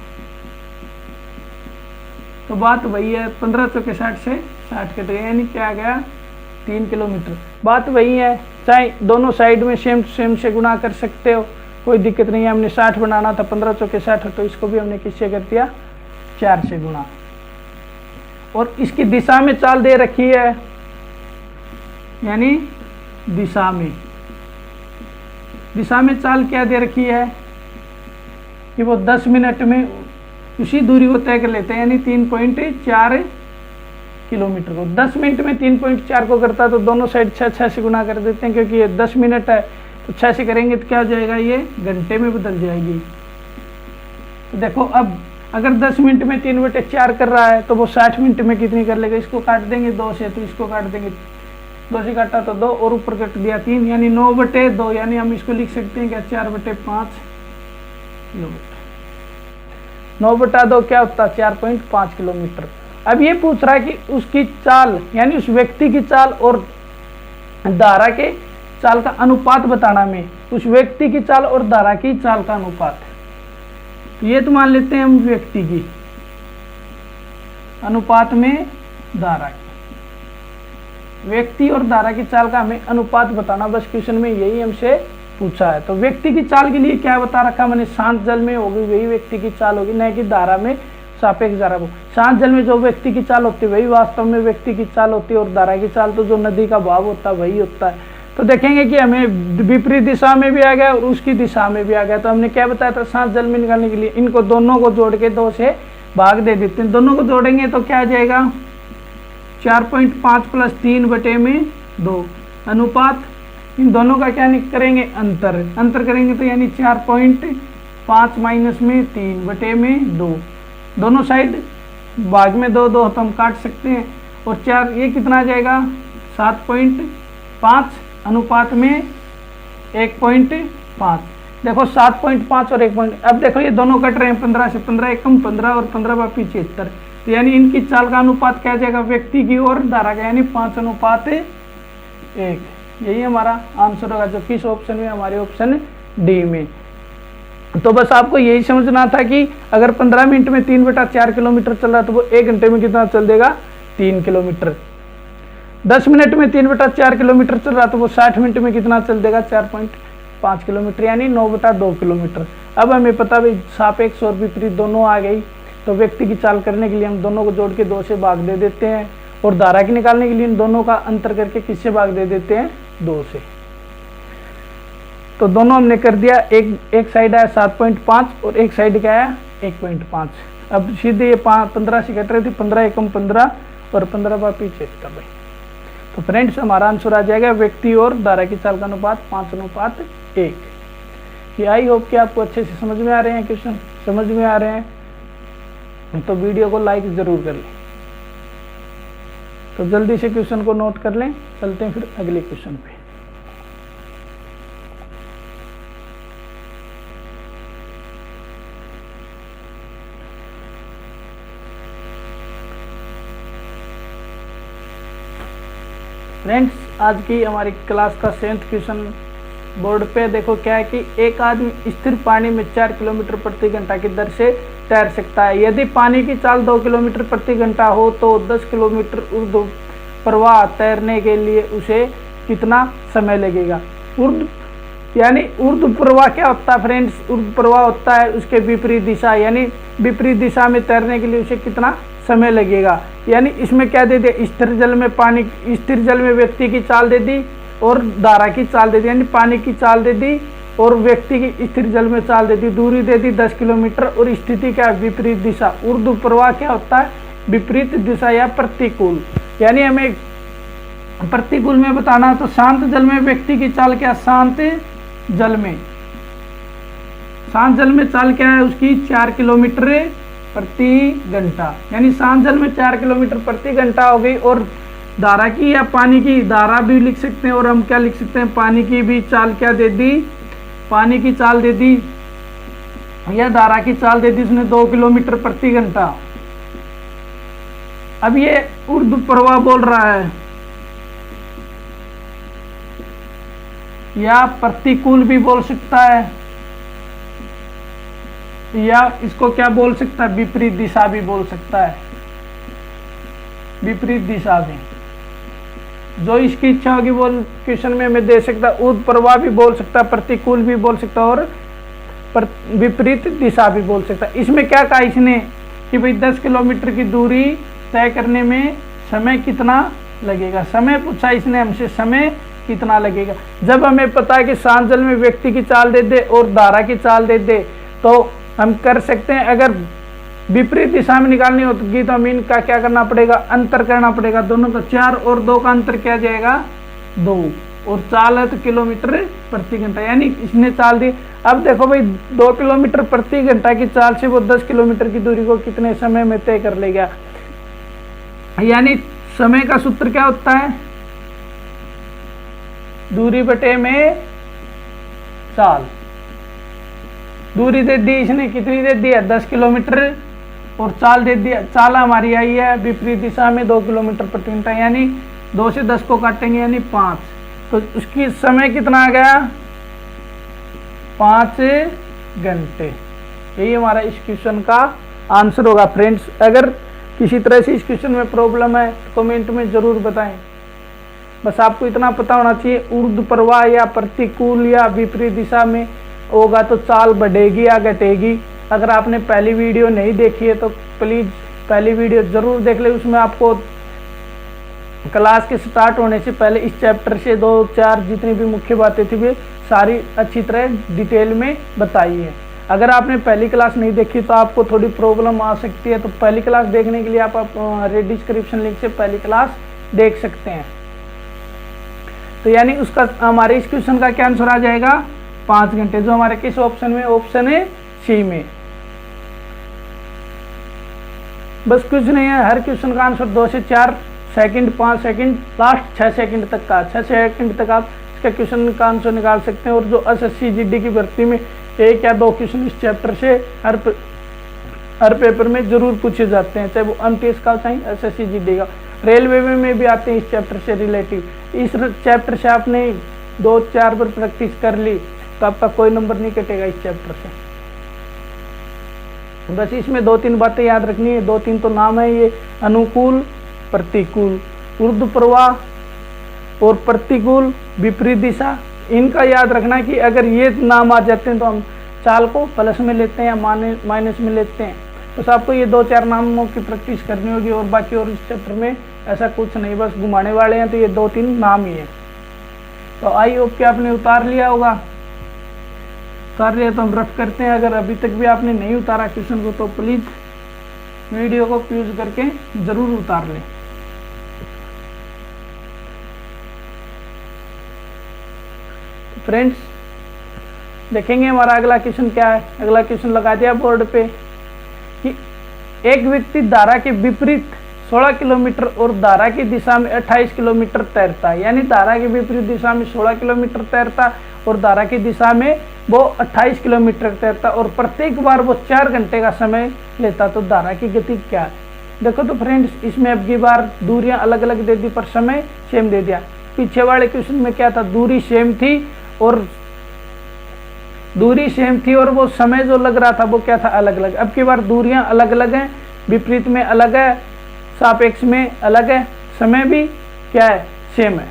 तो बात वही है, 15 चौके 60 से 60 कट गया, यानी क्या आ गया 3 किलोमीटर। बात वही है, चाहे दोनों साइड में सेम सेम से गुणा कर सकते हो, कोई दिक्कत नहीं है। हमने 60 बनाना था, 15 चौके 60, तो इसको भी हमने किससे कर दिया 4 से गुणा। और इसकी दिशा में चाल दे रखी है, यानी दिशा में चाल क्या दे रखी है कि वो 10 मिनट में उसी दूरी को तय कर लेते हैं, यानी 3.4 किलोमीटर को 10 मिनट में 3.4 को करता है। तो दोनों साइड 6 से गुना कर देते हैं, क्योंकि ये 10 मिनट है तो 6 से करेंगे तो क्या हो जाएगा, ये घंटे में बदल जाएगी। तो देखो अब अगर 10 मिनट में 3/4 कर रहा है तो वो 60 मिनट में कितनी कर लेगा, इसको काट देंगे 2 से, तो इसको काट देंगे 2 से, काटा तो 2 और ऊपर कट दिया 3, यानी 9/2, यानी हम इसको लिख सकते हैं क्या 4/5 किलोमीटर। 9/2 क्या होता है 4.5 किलोमीटर। अब ये पूछ रहा है कि उसकी चाल, यानी उस व्यक्ति की चाल और धारा के चाल का अनुपात बताना में, उस व्यक्ति की चाल और धारा की चाल का अनुपात। तो ये तो मान लेते हैं हम व्यक्ति की अनुपात में धारा की, व्यक्ति और धारा की चाल का हमें अनुपात बताना, बस क्वेश्चन में यही हमसे पूछा है। तो व्यक्ति की चाल के लिए क्या बता रखा मैंने, शांत जल में होगी वही व्यक्ति की चाल होगी, न कि धारा में सापेक्ष धारा को। शांत जल में जो व्यक्ति की चाल होती है वही वास्तव में व्यक्ति की चाल होती है, और धारा की चाल तो जो नदी का भाव होता है वही होता है। तो देखेंगे कि हमें विपरीत दिशा में भी आ गया और उसकी दिशा में भी आ गया। तो हमने क्या बताया था, शांत जल में निकालने के लिए इनको दोनों को जोड़ के 2 से भाग दे देते हैं। दोनों को जोड़ेंगे तो क्या आ जाएगा 4.5 + 3/2 अनुपात, इन दोनों का क्या करेंगे अंतर करेंगे, तो यानी 4.5 माइनस में 3/2, दोनों साइड भाग में 2 2 तो हम काट सकते हैं, और 4 ये कितना आ जाएगा 7.5 अनुपात में 1.5। देखो 7.5 और 1. अब देखो ये दोनों कट रहे हैं 15 से, 15 एकम 15 और 15 × 75, तो यानी इनकी चाल का अनुपात क्या जाएगा व्यक्ति की और धारा का, यानी 5:1। यही हमारा आंसर होगा, जो किस ऑप्शन में, हमारे ऑप्शन डी में। तो बस आपको यही समझना था कि अगर 15 मिनट में 3/4 किलोमीटर चल रहा है तो वो 1 घंटे में कितना चल देगा 3 किलोमीटर। 10 मिनट में 3/4 किलोमीटर चल रहा तो वो 60 मिनट में कितना चल देगा 4.5 किलोमीटर, यानी 9/2 किलोमीटर। अब हमें पता भी सापेक्ष और विपरीत दोनों आ गई, तो व्यक्ति की चाल करने के लिए हम दोनों को जोड़ के 2 से भाग दे देते हैं, और धारा की निकालने के लिए इन दोनों का अंतर करके किससे भाग दे देते हैं 2 से। तो दोनों हमने कर दिया, एक साइड आया 7.5 और एक साइड क्या आया 1.5। अब सीधे ये 15 से कट रहे थे, 15 एकम 15 और 15/75 भाई। तो फ्रेंड्स हमारा आंसर आ जाएगा व्यक्ति और धारा की चाल का अनुपात 5:1। ये आई होप कि आपको अच्छे से समझ में आ रहे हैं, क्वेश्चन समझ में आ रहे हैं, तो वीडियो को लाइक जरूर कर लें। तो जल्दी से क्वेश्चन को नोट कर लें, चलते हैं फिर अगले क्वेश्चन पे। फ्रेंड्स आज की हमारी क्लास का 7th क्वेश्चन बोर्ड पे देखो क्या है कि एक आदमी स्थिर पानी में 4 किलोमीटर प्रति घंटा की दर से तैर सकता है। यदि पानी की चाल 2 किलोमीटर प्रति घंटा हो तो 10 किलोमीटर ऊर्ध्व प्रवाह तैरने के लिए उसे कितना समय लगेगा। यानी ऊर्ध्व प्रवाह क्या होता है फ्रेंड्स, ऊर्ध्व प्रवाह होता है उसके विपरीत दिशा, यानी विपरीत दिशा में तैरने के लिए उसे कितना समय लगेगा। यानी इसमें क्या दे दिया, स्थिर जल में पानी, स्थिर जल में व्यक्ति की चाल दे दी और धारा की चाल दे दी, यानी पानी की चाल दे दी और व्यक्ति की स्थिर जल में चाल दे दी, दूरी दे दी 10 किलोमीटर, और स्थिति क्या है विपरीत दिशा। ऊर्ध्व प्रवाह क्या होता है विपरीत दिशा या प्रतिकूल, यानी हमें प्रतिकूल में बताना। तो शांत जल में व्यक्ति की चाल क्या, शांत जल में चाल क्या है उसकी 4 किलोमीटर प्रति घंटा, यानी शांत जल में 4 किलोमीटर प्रति घंटा हो गई। और धारा की या पानी की, धारा भी लिख सकते हैं और हम क्या लिख सकते हैं पानी की भी चाल क्या दे दी, पानी की चाल दे दी या धारा की चाल दे दी उसने 2 किलोमीटर प्रति घंटा। अब ये ऊर्ध्व प्रवाह बोल रहा है या प्रतिकूल भी बोल सकता है, या इसको क्या बोल सकता है विपरीत दिशा भी बोल सकता है। विपरीत दिशा में। जो इसकी इच्छा होगी वो क्वेश्चन में हमें दे सकता, ऊर्ध्व प्रवाह भी बोल सकता, प्रतिकूल भी बोल सकता और विपरीत दिशा भी बोल सकता। इसमें क्या कहा इसने कि भाई 10 किलोमीटर की दूरी तय करने में समय कितना लगेगा। समय पूछा इसने हमसे, समय कितना लगेगा। जब हमें पता है कि शांत जल में व्यक्ति की चाल दे दे और धारा की चाल दे दे तो हम कर सकते हैं। अगर विपरीत दिशा में निकालनी होगी तो हमें इनका क्या करना पड़ेगा, अंतर करना पड़ेगा दोनों का। 4 और 2 का अंतर क्या जाएगा, 2, और चाल है तो किलोमीटर प्रति घंटा, यानी इसने चाल दी। अब देखो भाई 2 किलोमीटर प्रति घंटा की चाल से वो 10 किलोमीटर की दूरी को कितने समय में तय कर लेगा। यानी समय का सूत्र क्या होता है, दूरी बटे में चाल। दूरी दे दी इसने, कितनी दे दी है, 10 किलोमीटर, और चाल दे दिया, चाल हमारी आई है विपरीत दिशा में 2 किलोमीटर प्रति घंटा, यानी 2 से 10 को काटेंगे यानी 5, तो उसकी समय कितना आ गया, 5 घंटे। यही हमारा इस क्वेश्चन का आंसर होगा। फ्रेंड्स, अगर किसी तरह से इस क्वेश्चन में प्रॉब्लम है तो कमेंट में ज़रूर बताएं। बस आपको इतना पता होना चाहिए, ऊर्ध्व प्रवाह या प्रतिकूल या विपरीत दिशा में होगा तो चाल बढ़ेगी या घटेगी। अगर आपने पहली वीडियो नहीं देखी है तो प्लीज़ पहली वीडियो ज़रूर देख ले, उसमें आपको क्लास के स्टार्ट होने से पहले इस चैप्टर से 2-4 जितनी भी मुख्य बातें थी वे सारी अच्छी तरह डिटेल में बताई है। अगर आपने पहली क्लास नहीं देखी तो आपको थोड़ी प्रॉब्लम आ सकती है, तो पहली क्लास देखने के लिए आप डिस्क्रिप्शन लिंक से पहली क्लास देख सकते हैं। तो यानी उसका हमारे इस क्वेश्चन का क्या आंसर आ जाएगा, 5 घंटे, जो हमारे किस ऑप्शन में, ऑप्शन है सी में। बस कुछ नहीं है, हर क्वेश्चन का आंसर 2 से 4 सेकंड, 5 सेकंड, लास्ट 6 सेकंड तक का, 6 सेकंड तक आप इसका क्वेश्चन का आंसर निकाल सकते हैं। और जो एसएससी जीडी की भर्ती में 1 या 2 क्वेश्चन इस चैप्टर से हर पेपर में जरूर पूछे जाते हैं, चाहे वो एमटीएस का चाहे एसएससी जीडी का। रेलवे में भी आते हैं इस चैप्टर से रिलेटिव। इस चैप्टर से आपने 2-4 बार प्रैक्टिस कर ली तो आपका कोई नंबर नहीं कटेगा इस चैप्टर से। बस इसमें 2-3 बातें याद रखनी है, 2-3 तो नाम है ये, अनुकूल, प्रतिकूल, ऊर्ध्व प्रवाह और प्रतिकूल विपरीत दिशा। इनका याद रखना कि अगर ये नाम आ जाते हैं तो हम चाल को प्लस में लेते हैं या माइनस में लेते हैं। बस आपको ये 2-4 नामों की प्रैक्टिस करनी होगी और बाकी और इस चैप्टर में ऐसा कुछ नहीं, बस घुमाने वाले हैं तो ये 2-3 नाम ही है। तो आई होप कि आपने उतार लिया होगा। उतार लिया तो हम रफ करते हैं। अगर अभी तक भी आपने नहीं उतारा क्वेश्चन को तो प्लीज़ वीडियो को पॉज करके ज़रूर उतार लें। फ्रेंड्स, देखेंगे हमारा अगला क्वेश्चन क्या है। अगला क्वेश्चन लगा दिया बोर्ड पे कि एक व्यक्ति धारा के विपरीत 16 किलोमीटर और धारा की दिशा में 28 किलोमीटर तैरता है। यानी धारा के विपरीत दिशा में 16 किलोमीटर तैरता और धारा की दिशा में वो 28 किलोमीटर तैरता और प्रत्येक बार वो 4 घंटे का समय लेता। तो धारा की गति क्या है। देखो तो फ्रेंड्स, इसमें अब की बार दूरियां अलग अलग दे दी पर समय सेम दे दिया। पीछे वाले क्वेश्चन में क्या था, दूरी सेम थी और वो समय जो लग रहा था वो क्या था, अलग अलग। अब की बार दूरियां अलग अलग हैं, विपरीत में अलग है, सापेक्ष में अलग है, समय भी क्या है, सेम है।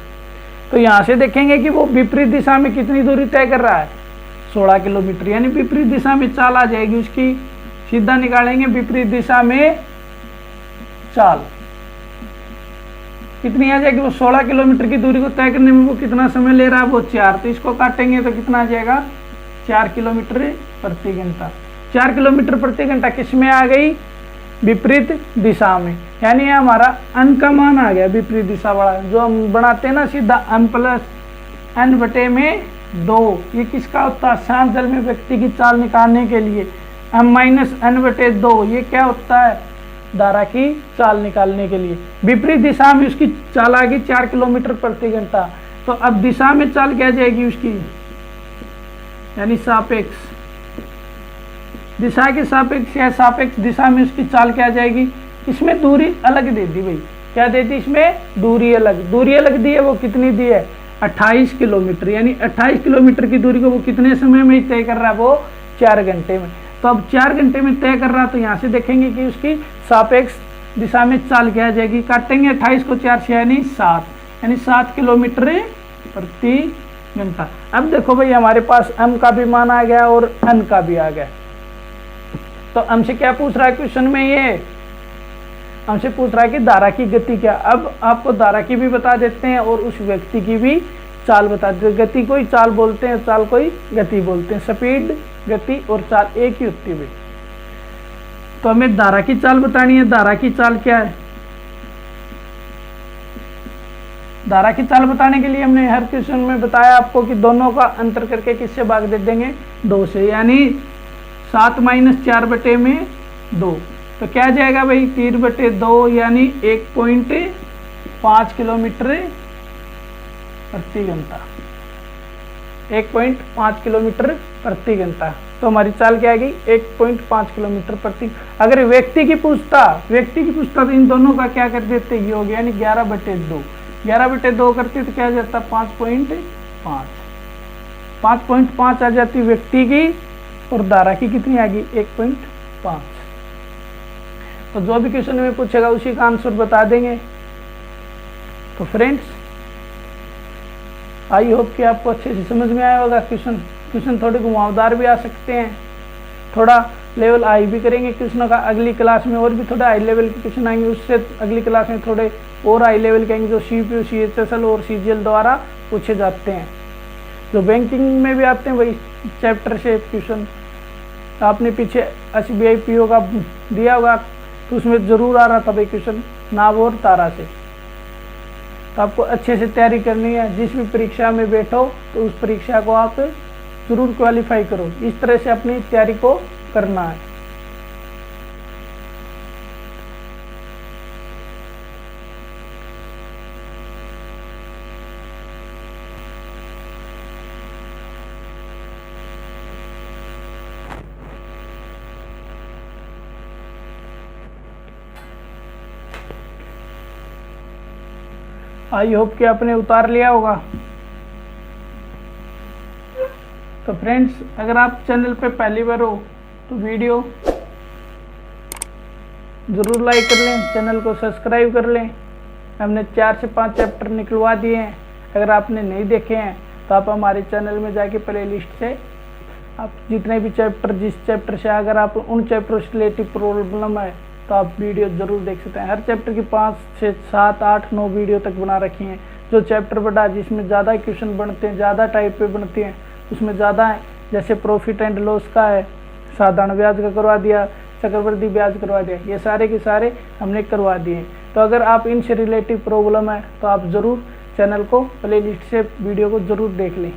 तो यहाँ से देखेंगे कि वो विपरीत दिशा में कितनी दूरी तय कर रहा है, 16 किलोमीटर। यानी विपरीत दिशा में चाल आ जाएगी उसकी, सीधा निकालेंगे विपरीत दिशा में चाल कितनी आ जाएगी, वो 16 किलोमीटर की दूरी को तय करने में वो कितना समय ले रहा है, वो 4। तो इसको काटेंगे तो कितना आ जाएगा, 4 किलोमीटर प्रति घंटा। 4 किलोमीटर प्रति घंटा किस में आ गई, विपरीत दिशा में। यानी ये हमारा n का मान आ गया, विपरीत दिशा वाला जो हम बनाते हैं ना सीधा n + n बटे में 2। ये किसका होता है, शांत जल में व्यक्ति की चाल निकालने के लिए। m - n बटे 2 ये क्या होता है, धारा की चाल निकालने के लिए। विपरीत दिशा में उसकी चाल आ गई 4 किलोमीटर प्रति घंटा। तो अब दिशा में चाल क्या जाएगी उसकी, यानी सापेक्ष दिशा के सापेक्ष या सापेक्ष दिशा में उसकी चाल क्या जाएगी। इसमें दूरी अलग दे दी भाई, क्या दे दी इसमें, दूरी अलग दी है। वो कितनी दी है, 28 किलोमीटर। यानी 28 किलोमीटर की दूरी को वो कितने समय में तय कर रहा है, वो 4 घंटे में। तो अब 4 घंटे में तय कर रहा है तो यहाँ से देखेंगे कि उसकी सापेक्ष दिशा में चाल क्या आ जाएगी, काटेंगे 28 को 4 से यानी 7, यानी 7 किलोमीटर प्रति घंटा। अब देखो भाई हमारे पास m का भी मान आ गया और n का भी आ गया। तो हमसे क्या पूछ रहा है क्वेश्चन में, ये हमसे पूछ रहा है कि धारा की गति क्या। अब आपको धारा की भी बता देते हैं और उस व्यक्ति की भी चाल बता देते हैं। गति कोई चाल बोलते हैं, चाल कोई गति बोलते हैं। स्पीड, गति और चाल एक ही होती है। तो हमें धारा की चाल बतानी है। धारा की चाल क्या है, धारा की चाल बताने के लिए हमने हर क्वेश्चन में बताया आपको कि दोनों का अंतर करके किससे भाग दे देंगे, 2 से, यानी 7 - 4 में 2। तो क्या जाएगा भाई 3/2 यानी 1.5 किलोमीटर प्रति घंटा, 1.5 किलोमीटर प्रति घंटा। तो हमारी चाल क्या आएगी 1.5 किलोमीटर प्रति। अगर व्यक्ति की पूछता तो इन दोनों का क्या कर देते, ये हो गया यानी 11/2, 11/2 करते तो क्या जाता 5.5, 5.5 आ जाती व्यक्ति की, और धारा की कितनी आ गई 1.5। तो जो भी क्वेश्चन में पूछेगा उसी का आंसर बता देंगे। तो फ्रेंड्स आई होप कि आपको अच्छे से समझ में आया होगा। क्वेश्चन थोड़े घुमावदार भी आ सकते हैं, थोड़ा लेवल हाई भी करेंगे क्वेश्चनों का। अगली क्लास में और भी थोड़े हाई लेवल के क्वेश्चन आएंगे, उससे अगली क्लास में थोड़े और हाई लेवल के आएंगे जो CPO, CHSL और CGL द्वारा पूछे जाते हैं, जो बैंकिंग में भी आते हैं। वही चैप्टर से क्वेश्चन आपने पीछे SBI PO का दिया होगा, तो उसमें जरूर आ रहा था भाई क्वेश्चन नाव और तारा से। तो आपको अच्छे से तैयारी करनी है। जिस भी परीक्षा में बैठो तो उस परीक्षा को आप जरूर क्वालिफाई करो। इस तरह से अपनी तैयारी को करना है। आई होप कि आपने उतार लिया होगा। तो फ्रेंड्स अगर आप चैनल पे पहली बार हो तो वीडियो ज़रूर लाइक कर लें, चैनल को सब्सक्राइब कर लें। हमने 4 से 5 चैप्टर निकलवा दिए हैं। अगर आपने नहीं देखे हैं तो आप हमारे चैनल में जाके प्ले लिस्ट से आप जितने भी चैप्टर, जिस चैप्टर से अगर आप उन चैप्टर से रिलेटिव प्रॉब्लम है तो आप वीडियो ज़रूर देख सकते हैं। हर चैप्टर की 5 से 7, 8, 9 वीडियो तक बना रखी हैं। जो चैप्टर बड़ा जिसमें ज़्यादा क्वेश्चन बनते हैं, ज़्यादा टाइप पे बनते हैं, उसमें ज़्यादा है। जैसे प्रॉफिट एंड लॉस का है, साधारण ब्याज का करवा दिया, चक्रवृद्धि ब्याज करवा दिया, ये सारे के सारे हमने करवा दिए। तो अगर आप इनसे रिलेटिव प्रॉब्लम है तो आप ज़रूर चैनल को प्ले लिस्ट से वीडियो को ज़रूर देख लें।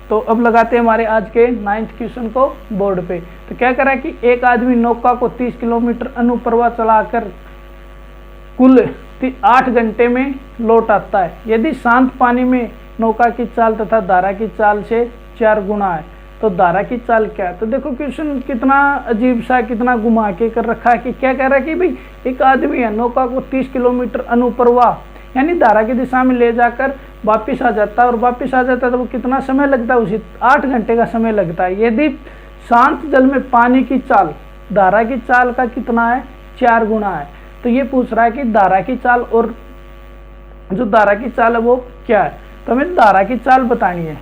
तो अब लगाते हैं हमारे आज के 9th क्वेश्चन को बोर्ड पे। तो क्या करा कि एक आदमी नौका को 30 किलोमीटर अनुप्रवाह चलाकर कुल 8 घंटे में लौट आता है। यदि शांत पानी में नौका की चाल तथा धारा की चाल से 4 गुना है तो धारा की चाल क्या है। तो देखो क्वेश्चन कितना अजीब सा, कितना घुमा के कर रखा है कि क्या कह रहा है कि भाई एक आदमी है, नौका को 30 किलोमीटर अनुप्रवाह यानी धारा की दिशा में ले जाकर वापिस आ जाता है, और वापिस आ जाता है तो वो कितना समय लगता है, उसे 8 घंटे का समय लगता है। यदि शांत जल में पानी की चाल धारा की चाल का कितना है, 4 गुना है। तो ये पूछ रहा है कि धारा की चाल और जो धारा की चाल है वो क्या है। तो हमें धारा की चाल बतानी है।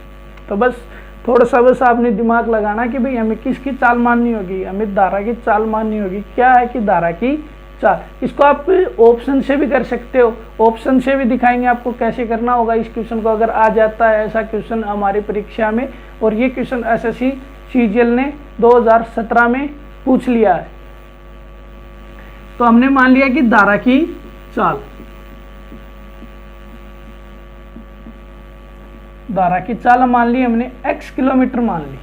तो बस थोड़ा सा बस आपने दिमाग लगाना कि भाई हमें किसकी चाल माननी होगी, हमें धारा की चाल माननी होगी। क्या है कि धारा की चाल, इसको आप ऑप्शन से भी कर सकते हो, ऑप्शन से भी दिखाएंगे आपको कैसे करना होगा इस क्वेश्चन को, अगर आ जाता है ऐसा क्वेश्चन हमारी परीक्षा में। और ये क्वेश्चन SSC CGL ने 2017 में पूछ लिया है। तो हमने मान लिया कि धारा की चाल, धारा की चाल मान ली हमने x किलोमीटर मान ली।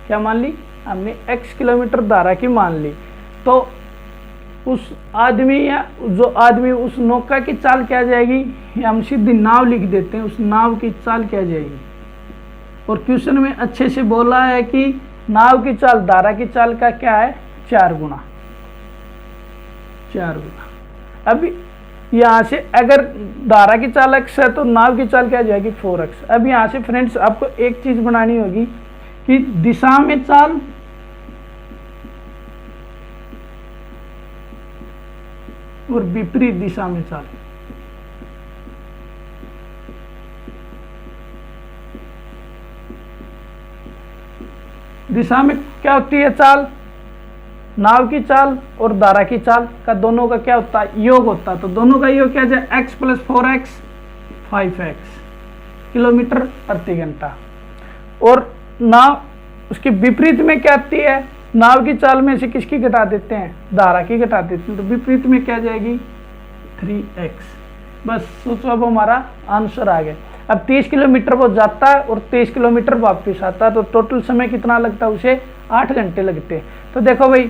क्या मान ली हमने, x किलोमीटर धारा की मान ली। तो उस आदमी या जो आदमी उस नौका की चाल क्या जाएगी, हम सीधी नाव लिख देते हैं, उस नाव की चाल क्या जाएगी। और क्वेश्चन में अच्छे से बोला है कि नाव की चाल धारा की चाल का क्या है, 4 गुना, 4 गुना। अब यहाँ से अगर धारा की चाल x है तो नाव की चाल क्या जाएगी, 4x। अब यहाँ से फ्रेंड्स आपको एक चीज बनानी होगी कि दिशा में चाल और विपरीत दिशा में चाल। दिशा में क्या होती है चाल? नाव की चाल और धारा की चाल का दोनों का क्या होता है? योग होता है। तो दोनों का योग क्या जाए? x + 4x 5x किलोमीटर प्रति घंटा। और नाव उसके विपरीत में क्या आती है? नाव की चाल में से किसकी घटा देते हैं? धारा की घटा देते हैं। तो विपरीत में क्या जाएगी? 3x। बस सोचो, अब हमारा आंसर आ गया। अब 30 किलोमीटर वो जाता है और 23 किलोमीटर वापस आता है, तो टोटल समय कितना लगता है? उसे 8 घंटे लगते हैं। तो देखो भाई,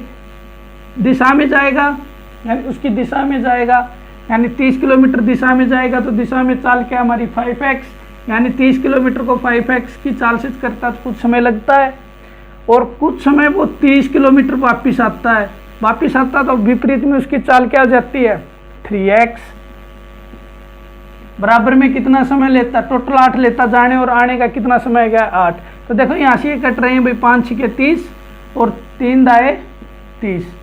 दिशा में जाएगा यानी उसकी दिशा में जाएगा, यानी 30 किलोमीटर दिशा में जाएगा, तो दिशा में चाल क्या हमारी? 5x, यानी 30 किलोमीटर को 5x की चाल से करता है तो कुछ समय लगता है। और कुछ समय वो 30 किलोमीटर वापस आता है, तो विपरीत में उसकी चाल क्या हो जाती है? 3x। बराबर में कितना समय लेता? टोटल 8 लेता, जाने और आने का कितना समय गया? 8। तो देखो यहाँ से ये कट रहे हैं भाई, 5 × 30 और 3 दाए 30।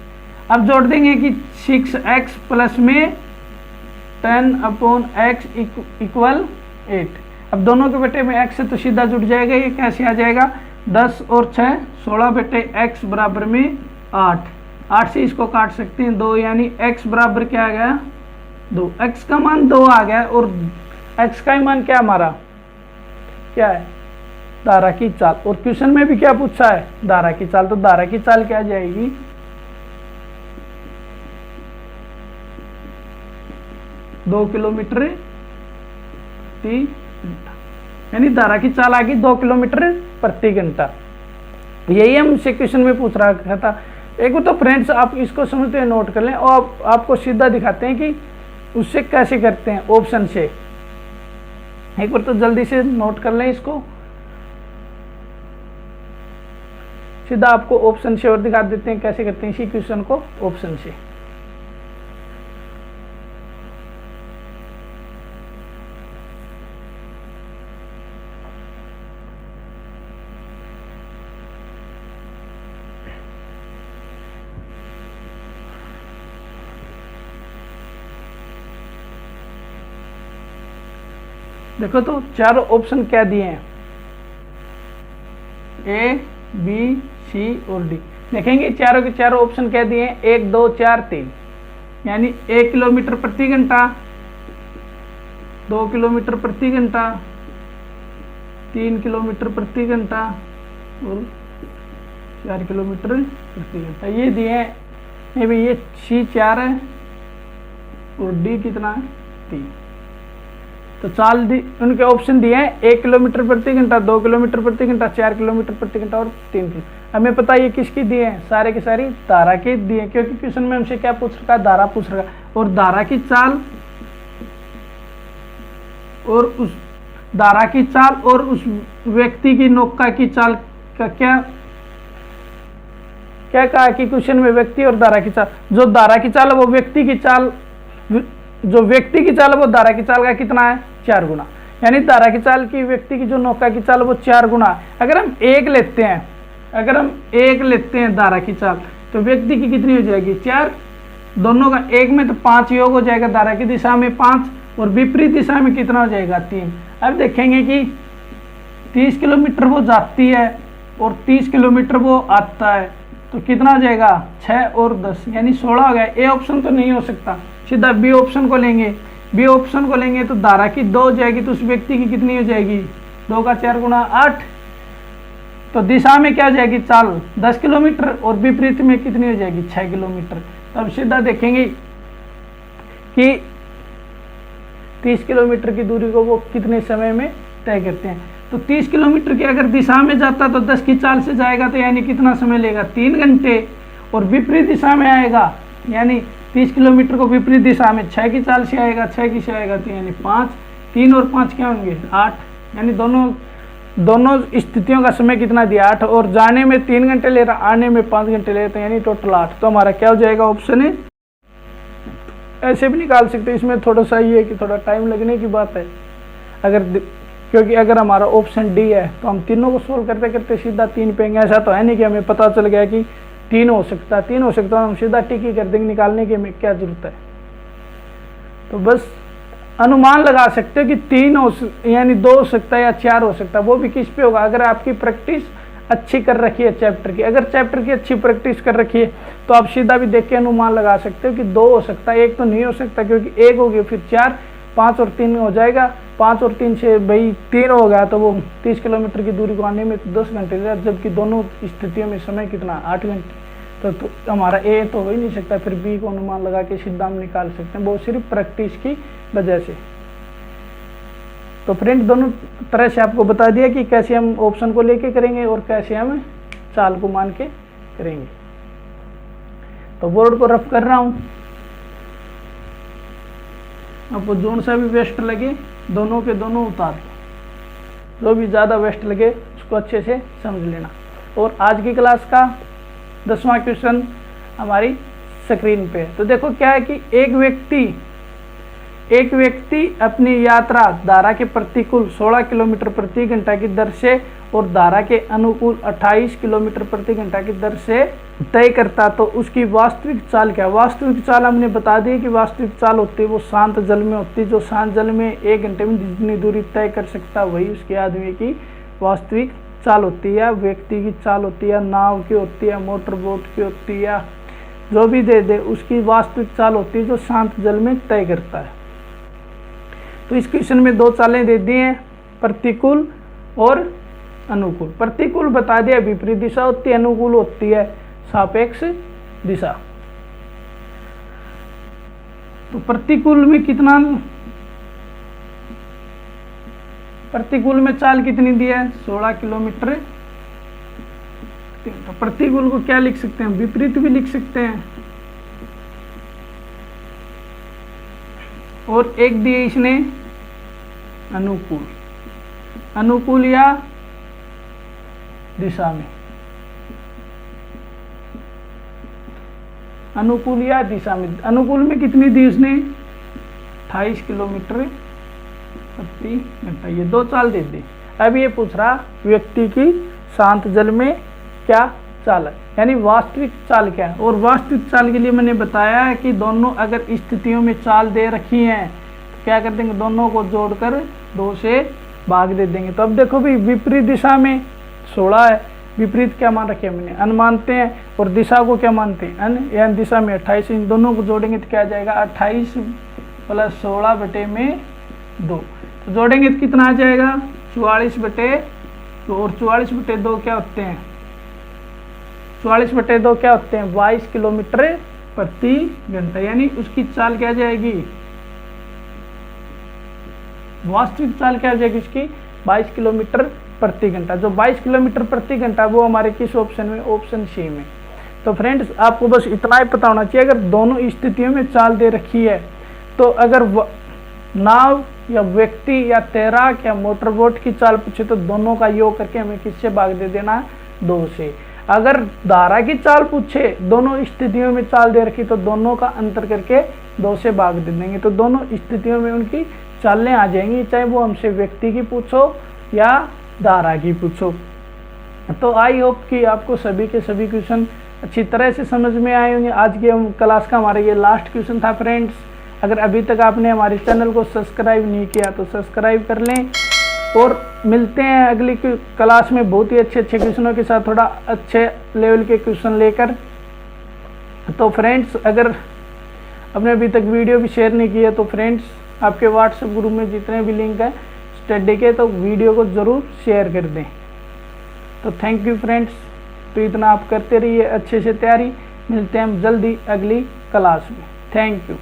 अब जोड़ देंगे कि 6x प्लस में 10/x = 8। अब दोनों के बेटे में x है तो सीधा जुड़ जाएगा। ये कैसे आ जाएगा? 10 और 6 16 बेटे x बराबर में 8। 8 से इसको काट सकते हैं 2, यानी x बराबर क्या आ गया? 2। x का मान 2 आ गया। और x का मान क्या हमारा? क्या है? धारा की चाल। और क्वेश्चन में भी क्या पूछा है? धारा की चाल। तो धारा की चाल क्या जाएगी? 2 किलोमीटर प्रति घंटा, यानी धारा की चाल आ गई 2 किलोमीटर प्रति घंटा। यही हमसे क्वेश्चन में पूछ रहा था। एक बार तो फ्रेंड्स आप इसको समझते हैं, नोट कर लें, और आपको सीधा दिखाते हैं कि उससे कैसे करते हैं ऑप्शन से। एक बार तो जल्दी से नोट कर लें इसको, सीधा आपको ऑप्शन से और दिखा देते हैं कैसे करते हैं इसी क्वेश्चन को ऑप्शन से। देखो तो चारों ऑप्शन क्या दिए हैं? A, B, C और D। देखेंगे चारों के चारों ऑप्शन क्या दिए हैं? 1 2 4 3, यानी 1 किलोमीटर प्रति घंटा, 2 किलोमीटर प्रति घंटा, 3 किलोमीटर प्रति घंटा और 4 किलोमीटर प्रति घंटा। ये दिए हैं। ये भी ये C 4 है और D कितना है? 3। तो चाल उनके ऑप्शन दिए हैं 1 किलोमीटर प्रति घंटा, 2 किलोमीटर प्रति घंटा, 4 किलोमीटर प्रति घंटा और 3 किलोमीटर। हमें पता है ये किसकी दिए हैं? सारे की सारी धारा के दिए हैं, क्योंकि क्वेश्चन में हमसे क्या पूछ रखा है? धारा पूछ रखा है। और धारा की चाल और उस धारा की चाल और उस व्यक्ति की नौका की चाल का क्या क्या कहा कि क्वेश्चन में? व्यक्ति और धारा की चाल। जो धारा की चाल है वो व्यक्ति की चाल, जो व्यक्ति की चाल है वो धारा की चाल का कितना है? 4 गुना। यानी धारा की चाल की व्यक्ति की जो नौका की चाल वो 4 गुना। अगर हम 1 लेते हैं धारा की चाल, तो व्यक्ति की कितनी हो जाएगी? 4। दोनों का 1 में तो 5 योग हो जाएगा, धारा की दिशा में 5 और विपरीत दिशा में कितना हो जाएगा? 3। अब देखेंगे कि 30 किलोमीटर वो जाती है और 30 किलोमीटर वो आता है, तो कितना हो जाएगा? 6 और 10 यानी 16 हो गया। ए ऑप्शन तो नहीं हो सकता, सीधा बी ऑप्शन को लेंगे। बी ऑप्शन को लेंगे तो धारा की 2 हो जाएगी, तो उस व्यक्ति की कितनी हो जाएगी? 2 का 4 गुना 8। तो दिशा में क्या हो जाएगी? चाल 10 किलोमीटर और विपरीत में कितनी हो जाएगी? 6 किलोमीटर। तो अब सीधा देखेंगे कि 30 किलोमीटर की दूरी को वो कितने समय में तय करते हैं। तो 30 किलोमीटर की अगर दिशा में जाता तो 10 की चाल से जाएगा, तो यानी कितना समय लेगा? 3 घंटे। और विपरीत दिशा में आएगा, यानी 30 किलोमीटर को विपरीत दिशा में 6 की चाल से आएगा, 6 की से आएगा, तो यानी 5। 3 और 5 क्या होंगे? 8। यानी दोनों स्थितियों का समय कितना दिया? 8। और जाने में 3 घंटे ले रहा, आने में 5 घंटे ले रहा, यानी टोटल 8। तो हमारा क्या हो जाएगा? ऑप्शन है। ऐसे भी निकाल सकते, इसमें थोड़ा सा ये है कि थोड़ा टाइम लगने की बात है। क्योंकि अगर हमारा ऑप्शन डी है तो हम तीनों को सोल्व करते करते सीधा 3 पेंगे। ऐसा तो है नहीं कि हमें पता चल गया कि 3 हो सकता है, 3 हो सकता है, हम सीधा टिक ही कर देंगे, निकालने की हमें क्या जरूरत है। तो बस अनुमान लगा सकते हो कि 3 यानी 2 हो सकता है या 4 हो सकता है। वो भी किस पे होगा, अगर आपकी प्रैक्टिस अच्छी कर रखी है चैप्टर की। अगर चैप्टर की अच्छी प्रैक्टिस कर रखी है तो आप सीधा भी देख के अनुमान लगा सकते हो कि 2 हो सकता है, 1 तो नहीं हो सकता, क्योंकि 1 हो गया फिर 4, 5 और 3 हो जाएगा, 5 और 3 से भाई 3 हो गया, तो वो 30 किलोमीटर की दूरी को आने में तो 10 घंटे लगा, जबकि दोनों स्थितियों में समय कितना 8 घंटे। तो हमारा ए तो हो ही नहीं सकता, फिर बी को अनुमान लगा के सीधा हम निकाल सकते हैं, वो सिर्फ प्रैक्टिस की वजह से। तो फ्रेंड दोनों तरह से आपको बता दिया कि कैसे हम ऑप्शन को लेके करेंगे और कैसे हम चाल को मान के करेंगे। तो बोर्ड को रफ कर रहा हूँ, आपको जोन सा भी वेस्ट लगे दोनों के दोनों उतार दो, जो भी ज़्यादा वेस्ट लगे उसको अच्छे से समझ लेना। और आज की क्लास का 10वां क्वेश्चन हमारी स्क्रीन पे है। तो देखो क्या है कि एक व्यक्ति अपनी यात्रा धारा के प्रतिकूल 16 किलोमीटर प्रति घंटा की दर से और धारा के अनुकूल 28 किलोमीटर प्रति घंटा की दर से तय करता, तो उसकी वास्तविक चाल क्या है। वास्तविक चाल हमने बता दी कि वास्तविक चाल होती है वो शांत जल में होती है, जो शांत जल में 1 घंटे में जितनी दूरी तय कर सकता है वही उसके आदमी की वास्तविक चाल होती है, व्यक्ति की चाल होती है, नाव की होती है, मोटर बोट की होती है, जो भी दे दे उसकी वास्तविक चाल होती है जो शांत जल में तय करता है। तो इस क्वेश्चन में 2 चालें दे दी हैं, प्रतिकूल और अनुकूल। प्रतिकूल बता दिया विपरीत दिशा होती है, अनुकूल होती है सापेक्ष दिशा। तो प्रतिकूल में कितना, प्रतिकूल में चाल कितनी दी है 16 किलोमीटर। तो प्रतिकूल को क्या लिख सकते हैं, विपरीत भी लिख सकते हैं, और एक दिए इसने अनुकूल, अनुकूल या दिशा में, अनुकूल या दिशा में। अनुकूल में कितनी दी उसने 28 किलोमीटर प्रति घंटा, ये 2 चाल दे दी। अब ये पूछ रहा व्यक्ति की शांत जल में क्या चाल है, यानी वास्तविक चाल क्या है। और वास्तविक चाल के लिए मैंने बताया है कि दोनों अगर स्थितियों में चाल दे रखी है तो क्या कर देंगे, दोनों को जोड़कर 2 से भाग दे देंगे। तो अब देखो भी विपरीत दिशा में 16 है, विपरीत क्या मान रखे मैंने अन मानते हैं, और दिशा को क्या मानते हैं अन, यानी दिशा में 28, इन दोनों को जोड़ेंगे तो क्या आ जाएगा 28 + 16 बटे में 2। तो जोड़ेंगे तो कितना आ जाएगा 44 बटे 2, और 44 बटे 2 क्या होते हैं, 44 बटे 2 क्या होते हैं 22 किलोमीटर प्रति घंटा, यानी उसकी चाल क्या जाएगी, वास्तविक चाल क्या हो जाएगी उसकी 22 किलोमीटर प्रति घंटा। जो 22 किलोमीटर प्रति घंटा वो हमारे किस ऑप्शन में, ऑप्शन सी में। तो फ्रेंड्स आपको बस इतना ही पता होना चाहिए, अगर दोनों स्थितियों में चाल दे रखी है तो अगर नाव या व्यक्ति या तैराक या मोटर बोट की चाल पूछे तो दोनों का योग करके हमें किससे भाग दे देना है 2 से। अगर धारा की चाल पूछे, दोनों स्थितियों में चाल दे रखी तो दोनों का अंतर करके 2 से भाग दे देंगे, तो दोनों स्थितियों में उनकी चालें आ जाएंगी, चाहे वो हमसे व्यक्ति की पूछो या धारा की पूछो। तो आई होप कि आपको सभी के सभी क्वेश्चन अच्छी तरह से समझ में आए होंगे। आज के क्लास का हमारा ये लास्ट क्वेश्चन था फ्रेंड्स। अगर अभी तक आपने हमारे चैनल को सब्सक्राइब नहीं किया तो सब्सक्राइब कर लें, और मिलते हैं अगली क्लास में बहुत ही अच्छे क्वेश्चनों के साथ, थोड़ा अच्छे लेवल के क्वेश्चन लेकर। तो फ्रेंड्स अगर आपने अभी तक वीडियो भी शेयर नहीं किया तो फ्रेंड्स आपके व्हाट्सएप ग्रुप में जितने भी लिंक है स्टडी के, तो वीडियो को ज़रूर शेयर कर दें। तो थैंक यू फ्रेंड्स, तो इतना आप करते रहिए अच्छे से तैयारी। मिलते हैं हम जल्दी अगली क्लास में। Thank you.